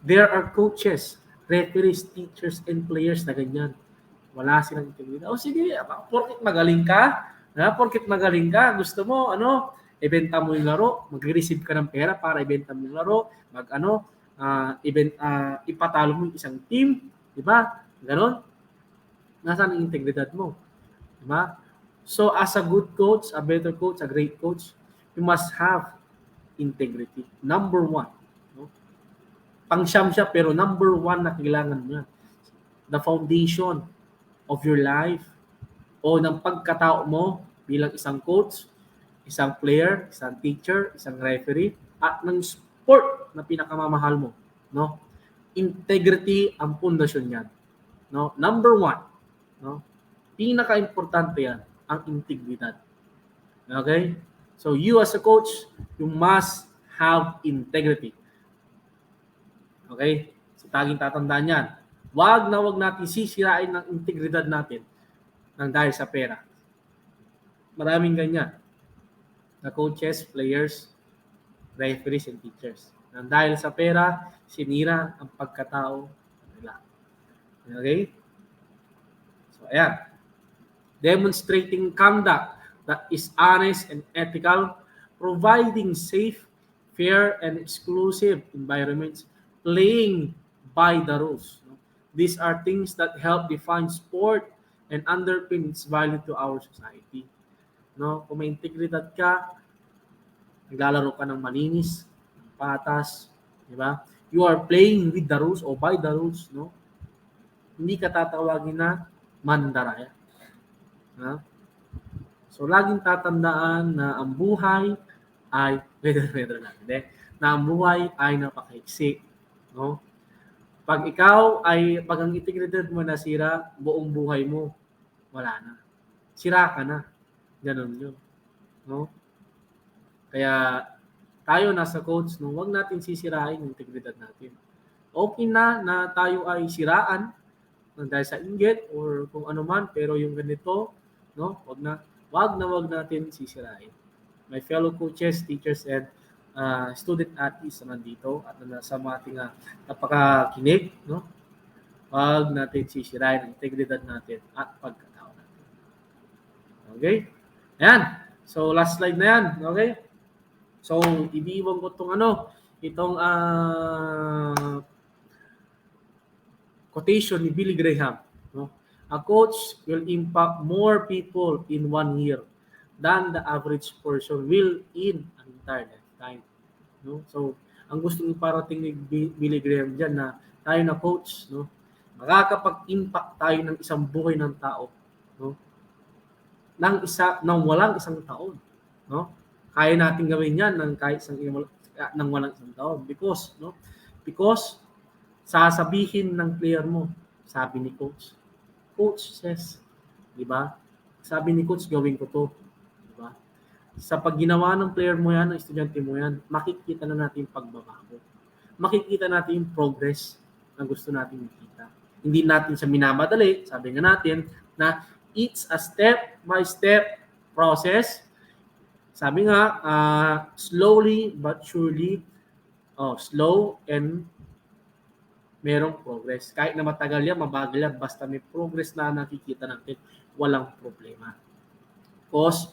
There are coaches, referees, teachers, and players na ganyan. Wala silang integridad. O sige, porkit magaling ka, gusto mo, ibenta mo yung laro, mag-receive ka ng pera para ibenta mo yung laro, ipatalo mo yung isang team, di ba? Ganon. Nasaan ang integridad mo? Di ba? So, as a good coach, a better coach, a great coach, you must have integrity. Number 1. No? Pang-siyam siya, pero number 1 na kailangan mo yan. The foundation of your life o ng pagkatao mo bilang isang coach, isang player, isang teacher, isang referee, at ng sport na pinakamamahal mo. No? Integrity ang pundasyon yan. No? Number 1. No? Pinaka-importante yan, ang integridad. Okay? So you as a coach, you must have integrity. Okay? So taging tatandaan yan. Wag natin sisirain ng integridad natin nang dahil sa pera. Maraming ganyan. Na coaches, players, referees, and teachers. Nang dahil sa pera, sinira ang pagkatao nila. Okay? So ayan. Demonstrating conduct that is honest and ethical, providing safe, fair, and exclusive environments, playing by the rules. These are things that help define sport and underpin its value to our society. No, kung may integridad ka, naglalaro ka ng malinis, ng patas, di ba? You are playing with the rules or by the rules, no? Hindi ka tatawagin na mandaraya. Ha? So, laging tatandaan na ang buhay ay, na ang buhay ay napakaiksi. No? Pag ang integridad mo nasira, buong buhay mo, wala na. Sira ka na. Ganon yun. No? Kaya, tayo nasa coach, no, huwag natin sisirain yung integridad natin. Okay na tayo ay siraan dahil sa inggit or kung ano man, pero yung ganito, no, wag na. wag na wag natin sisirain. My fellow coaches, teachers, and student athletes na nandito at sa mga ating napakakinig, no? Wag natin sisirain ang integridad natin at pagkatao natin. Okay? Ayan. So, last slide na yan. Okay? So, iniiwan ko itong quotation ni Billy Graham. No? A coach will impact more people in 1 year than the average person will in an entire lifetime. No? So, ang gusto iparating ni Billy Graham dyan na tayo na coach, no? Makakapag-impact tayo ng isang buhay ng tao, no? Nang walang isang taon, no? Kaya natin gawin 'yan ng walang isang taon because sasabihin ng player mo, sabi ni coach says, 'di ba? Sabi ni coach, gawin ko 'to, 'di ba? Sa pag ginawa ng player mo 'yan, ng estudyante mo 'yan, makikita na natin yung pagbabago. Makikita natin yung progress na gusto natin makita. Hindi natin siya minamadali. Sabi nga natin na it's a step-by-step process. Sabi nga, slowly but surely, slow and merong progress. Kahit na matagal yan, mabagal yan, basta may progress na nakikita natin, walang problema. Because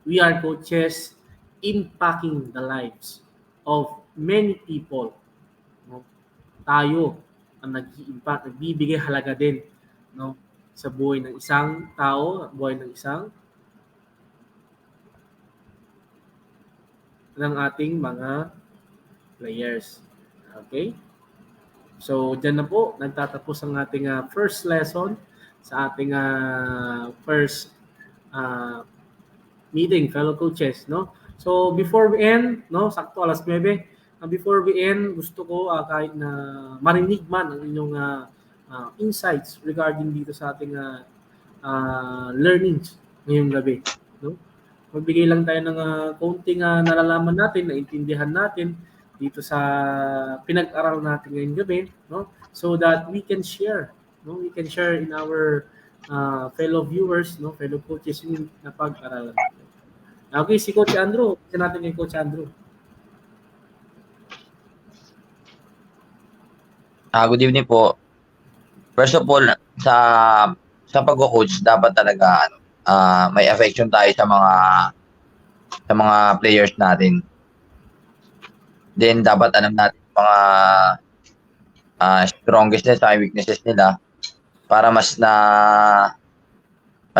we are coaches impacting the lives of many people. No? Tayo ang nag-i-impact, nagbibigay halaga din, no, sa buhay ng isang tao, buhay ng ating mga players. Okay? So, dyan na po, nagtatapos ang ating first lesson sa ating first meeting, fellow coaches, no? So, before we end, no, sakto alas 9, before we end, gusto ko kahit na marinig man ang inyong insights regarding dito sa ating learnings ngayong gabi. No? Magbigay lang tayo ng kaunting nalalaman natin, naintindihan natin dito sa pinag-aral natin ngayong gabi, no? So that we can share, no? We can share in our fellow viewers, no, fellow coaches yung napag-aralan natin. Okay, si Coach Andrew. Kasi natin kay Coach Andrew. Good evening po. First of all, sa pag-coach dapat talaga may affection tayo sa mga players natin. Then dapat alam natin mga strongest at weaknesses nila para mas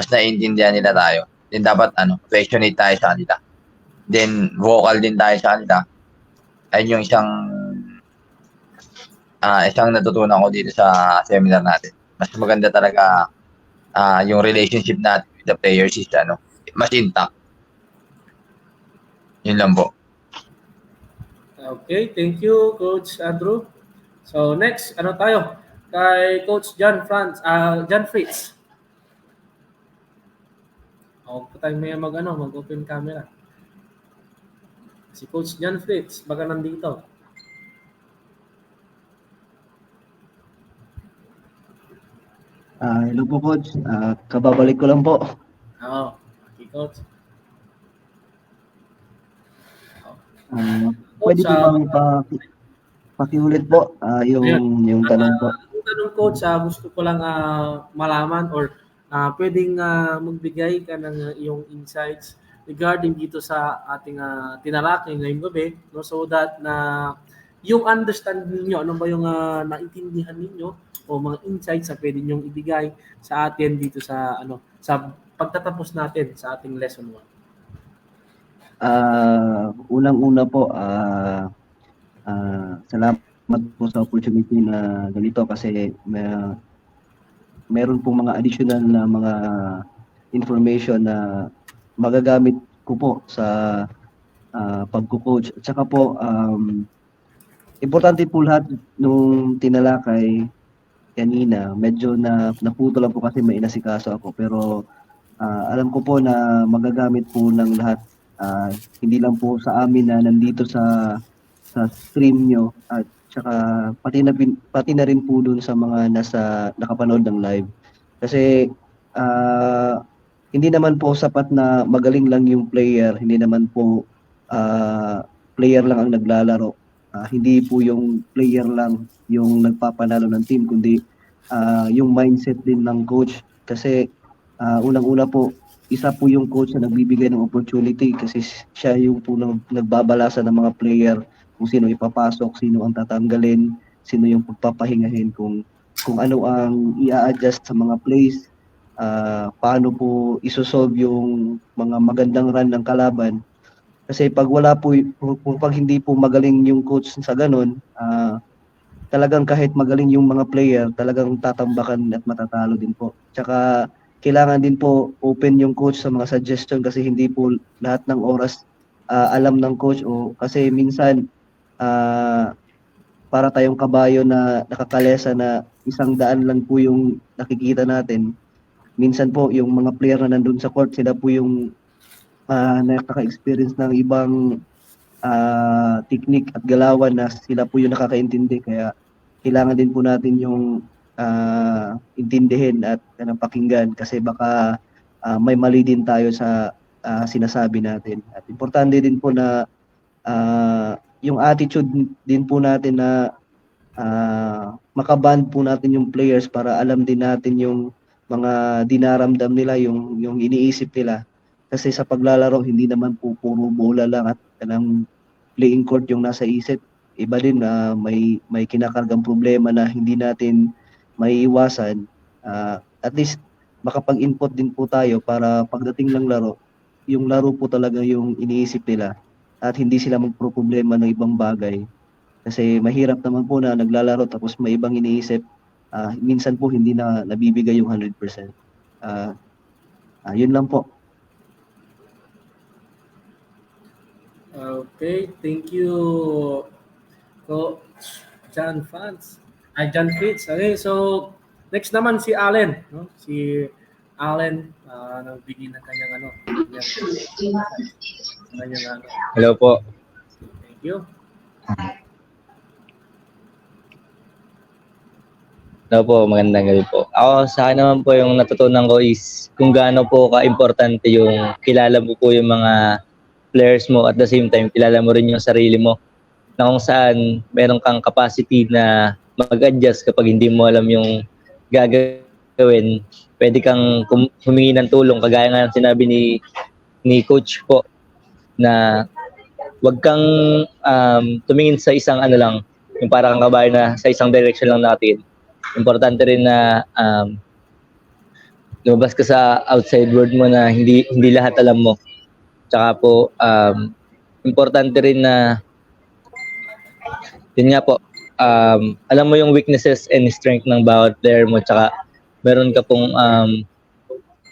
naiintindihan nila tayo. Then dapat affectionate tayo sa kanila. Then vocal din tayo sa kanila. Ayun yung isang natutunan ko dito sa seminar natin. Mas maganda talaga yung relationship natin with the players is mas intact. Yun lang po. Okay, thank you, Coach Andrew. So next, tayo? Kay Coach John Fritz. Huwag po tayo may mag-open camera. Si Coach John Fritz, baka nandito. Hello po, Coach. Kababalik ko lang po. Okay, Coach. Pwede po kami pakiulit po yung tanong po. Yung tanong, Coach, gusto ko lang malaman or pwedeng magbigay ka ng iyong insights regarding dito sa ating tinalakay ngayong gabi, no, so that na yung understanding niyo, ano ba yung naintindihan ninyo o mga insights na pwede niyong ibigay sa atin dito sa sa pagtatapos natin sa ating lesson 1. Unang-una po, salamat po sa opportunity na ganito kasi meron pong mga additional na mga information na magagamit ko po sa pagko-coach. At saka po, importante po lahat nung tinalakay kanina, medyo naputo lang po kasi may inasikaso ako, pero alam ko po na magagamit po ng lahat, hindi lang po sa amin na nandito sa stream nyo, at saka pati na rin po dun sa mga nakapanood ng live. Kasi hindi naman po sapat na magaling lang yung player, hindi naman po player lang ang naglalaro. Hindi po yung player lang yung nagpapanalo ng team, kundi yung mindset din ng coach. Kasi unang-una po, isa po yung coach na nagbibigay ng opportunity kasi siya yung po nagbabalasa ng mga player kung sino ipapasok, sino ang tatanggalin, sino yung pagpapahingahin, kung ano ang i-adjust sa mga plays, paano po isosolve yung mga magandang run ng kalaban. Kasi pag wala po, pag hindi po magaling yung coach sa ganun, talagang kahit magaling yung mga player, talagang tatambakan at matatalo din po. Tsaka kailangan din po open yung coach sa mga suggestion kasi hindi po lahat ng oras alam ng coach, o kasi minsan para tayong kabayo na nakakalesa na 100 lang po yung nakikita natin. Minsan po yung mga player na nandun sa court, sila po yung nakaka-experience ng ibang technique at galawan na sila po yung nakakaintindi. Kaya kailangan din po natin yung intindihin at pakinggan kasi baka may mali din tayo sa sinasabi natin. At importante din po na yung attitude din po natin na makaband po natin yung players para alam din natin yung mga dinaramdam nila, yung iniisip nila. Kasi sa paglalaro, hindi naman po puro bola lang at kanang playing court yung nasa isip. Iba din na may kinakargang problema na hindi natin maiiwasan. At least makapag-input din po tayo para pagdating ng laro, yung laro po talaga yung iniisip nila at hindi sila magproblema ng ibang bagay. Kasi mahirap naman po na naglalaro tapos may ibang iniisip. Minsan po hindi na nabibigay yung 100%. Yun lang po. Okay, thank you, Coach John Fitz. Okay, so next naman si Allen, no? Si Allen nagbigay ng kanyang Hello po. Thank you. Hello po, magandang gabi po. Ako, sa akin naman po yung natutunan ko is kung gaano po ka-importante yung kilala mo po yung mga players mo at the same time, kilala mo rin yung sarili mo na kung saan meron kang capacity na mag-adjust kapag hindi mo alam yung gagawin. Pwede kang humingi ng tulong, kagaya nga ng sinabi ni coach po na wag kang tumingin sa isang lang, yung para kang kabayo na sa isang direction lang natin. Importante rin na lumabas ka sa outside world mo na hindi lahat alam mo. Tsaka po importante rin na yun nga po, alam mo yung weaknesses and strength ng bawat player mo, tsaka meron ka pong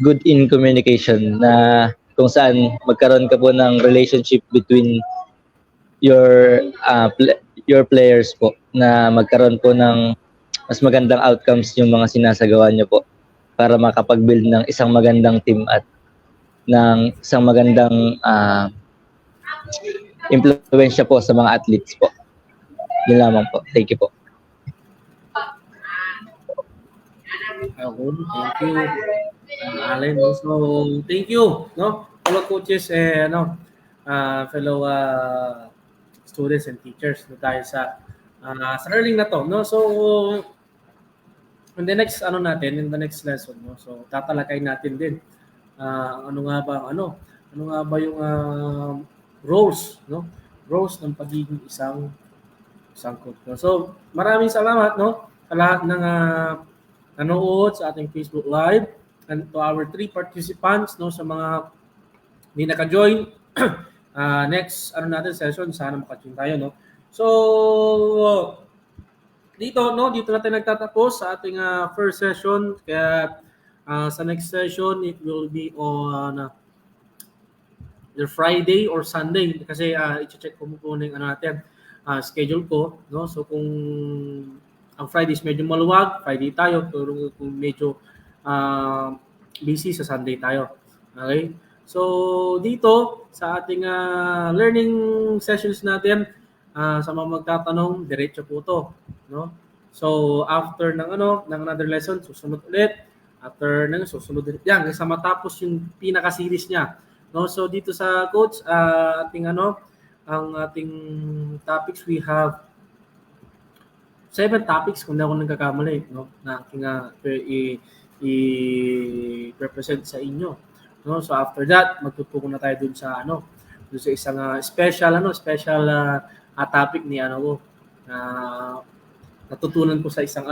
good in communication na kung saan magkaroon ka po ng relationship between your players po, na magkaroon po ng mas magandang outcomes yung mga sinasagawa niyo po para makapag-build ng isang magandang team at ng isang magandang impluwensya po sa mga athletes po. Yun lamang po. Thank you po. Thank you, Allen. So, thank you, no, fellow coaches and fellow students and teachers na tayo sa learning na to, no. So, in the next in the next lesson, no. So, tatalakay natin din ano nga ba yung roles, no? Roles ng pagiging isang coach. No? So, maraming salamat, no, sa lahat ng nanood sa ating Facebook Live, and to our 3 participants, no, sa mga hindi naka-join. Next session, sana maka-join tayo, no. So, dito natin nagtatapos sa ating first session. Kaya sa next session, it will be on either Friday or Sunday kasi i-check ko muna yung schedule ko, no. So kung ang Friday is medyo maluwag, Friday tayo, pero kung medyo busy, sa Sunday tayo. Okay? So dito sa ating learning sessions natin, sa mga magtatanong, diretso po to, no. So after ng another lesson, susunod ulit After nang susunod din yan sa matapos yung pinaka-series niya. No, so dito sa coach, ating ang ating topics, we have 7 topics kung hindi ako nagkakamali, no, na aking i-represent sa inyo. No, so after that, magtutuko na tayo dun sa dun sa isang special topic ni ko na natutunan ko sa isang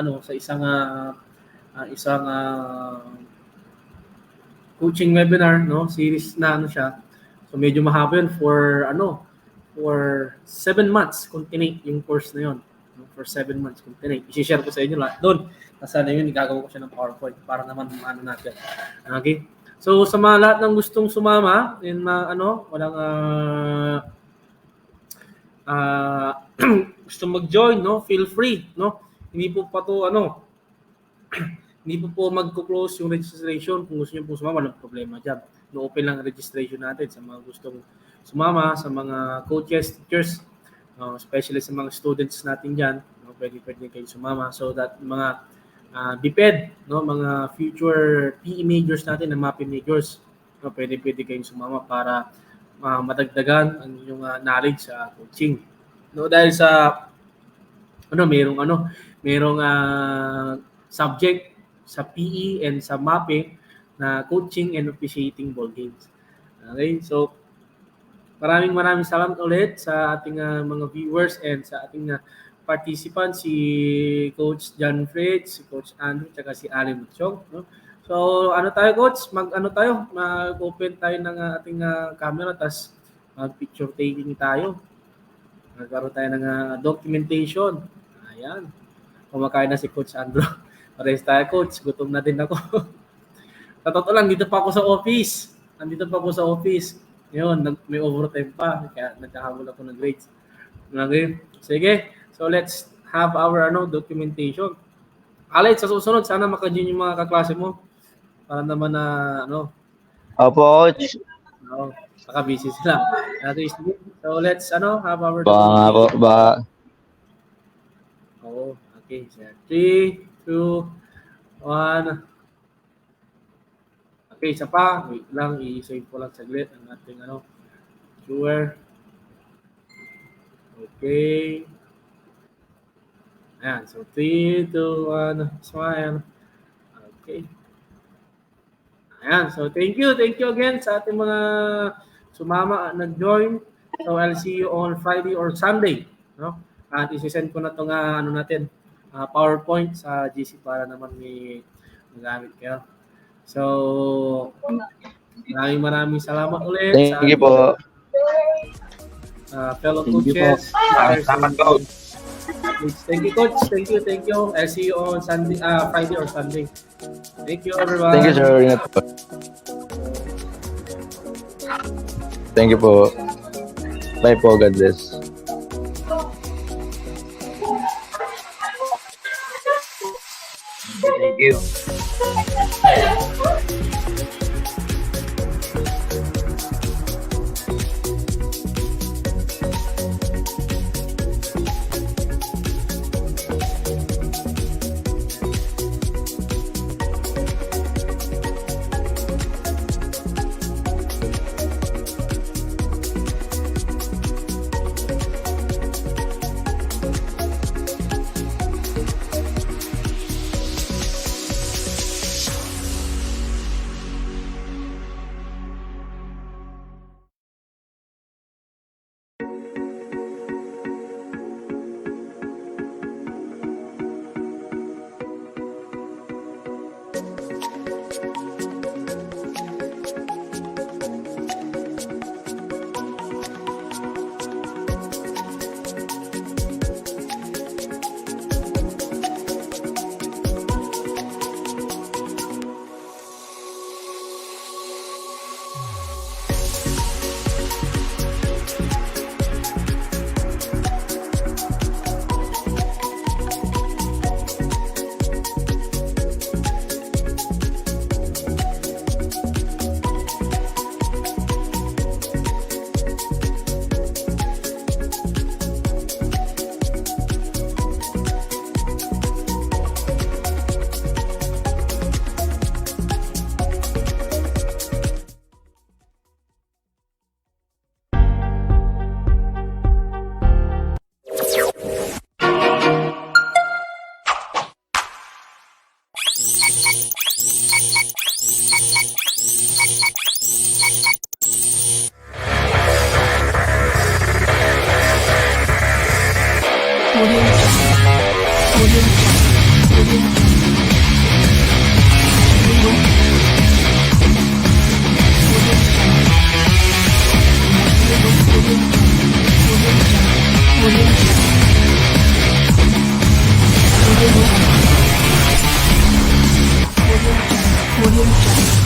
coaching webinar, no, series na siya. So medyo mahaba yun for 7 months continue yung course na yun. For 7 months continue. I-share ko sa inyo lahat doon. Nasa na yun, igagawa ko siya ng PowerPoint para naman natin. Okay? So sa mga lahat ng gustong sumama in walang gusto mag-join, no, feel free, no. Hindi po pa to hindi po magko-close yung registration. Kung gusto niyo po sumama, walang problema diyan. No, open lang registration natin sa mga gustong sumama, sa mga coaches, teachers, especially sa mga students natin diyan, no, pwede kayo sumama so that mga BPED, no, mga future PE majors natin, na MAPE majors, no, pwede kayong sumama para madagdagan ang inyong knowledge sa coaching. No, dahil sa merong subject sa PE and sa MAPE na coaching and officiating ball games. Okay? So maraming salamat ulit sa ating mga viewers and sa ating participants, si Coach John Fritz, si Coach Andrew, at si Allen Machong. No? So, tayo, Coach? Mag-open tayo ng ating camera, tas mag-picture taking tayo. Magkaroon tayo ng documentation. Ayan. Kumakain na si Coach Andrew. Parehas tayo, Coach. Gutom na din ako. Sa totoo lang, dito pa ako sa office. Ngayon, may overtime pa. Kaya nagkahabol ako ng grades. Okay? Sige. So let's have our documentation. Alex, sa susunod, sana maka-join yung mga kaklase mo. Para naman na Opo, coach. Saka busy sila. So let's have our Ba. Okay. 3, 2, 1. Okay, isa pa. Wait lang, i-save ko lang saglit ang ating viewer. Okay. Ayan, so 3, 2, 1, smile. Okay. Ayan, so thank you again sa ating mga sumama at nag-join. So I'll see you on Friday or Sunday, no? At isi-send ko na itong natin, PowerPoint sa GC para naman may magamit kayo. So maraming salamat ulit. Thank you po. Fellow Thank you coaches. Salamat, Coach. Thank you, Coach. Thank you. I'll see you on Sunday, Friday or Sunday. Thank you, everyone. Thank you, sir. Ingat po. Thank you po. Bye po. God bless. Thank you. Audio Jungle.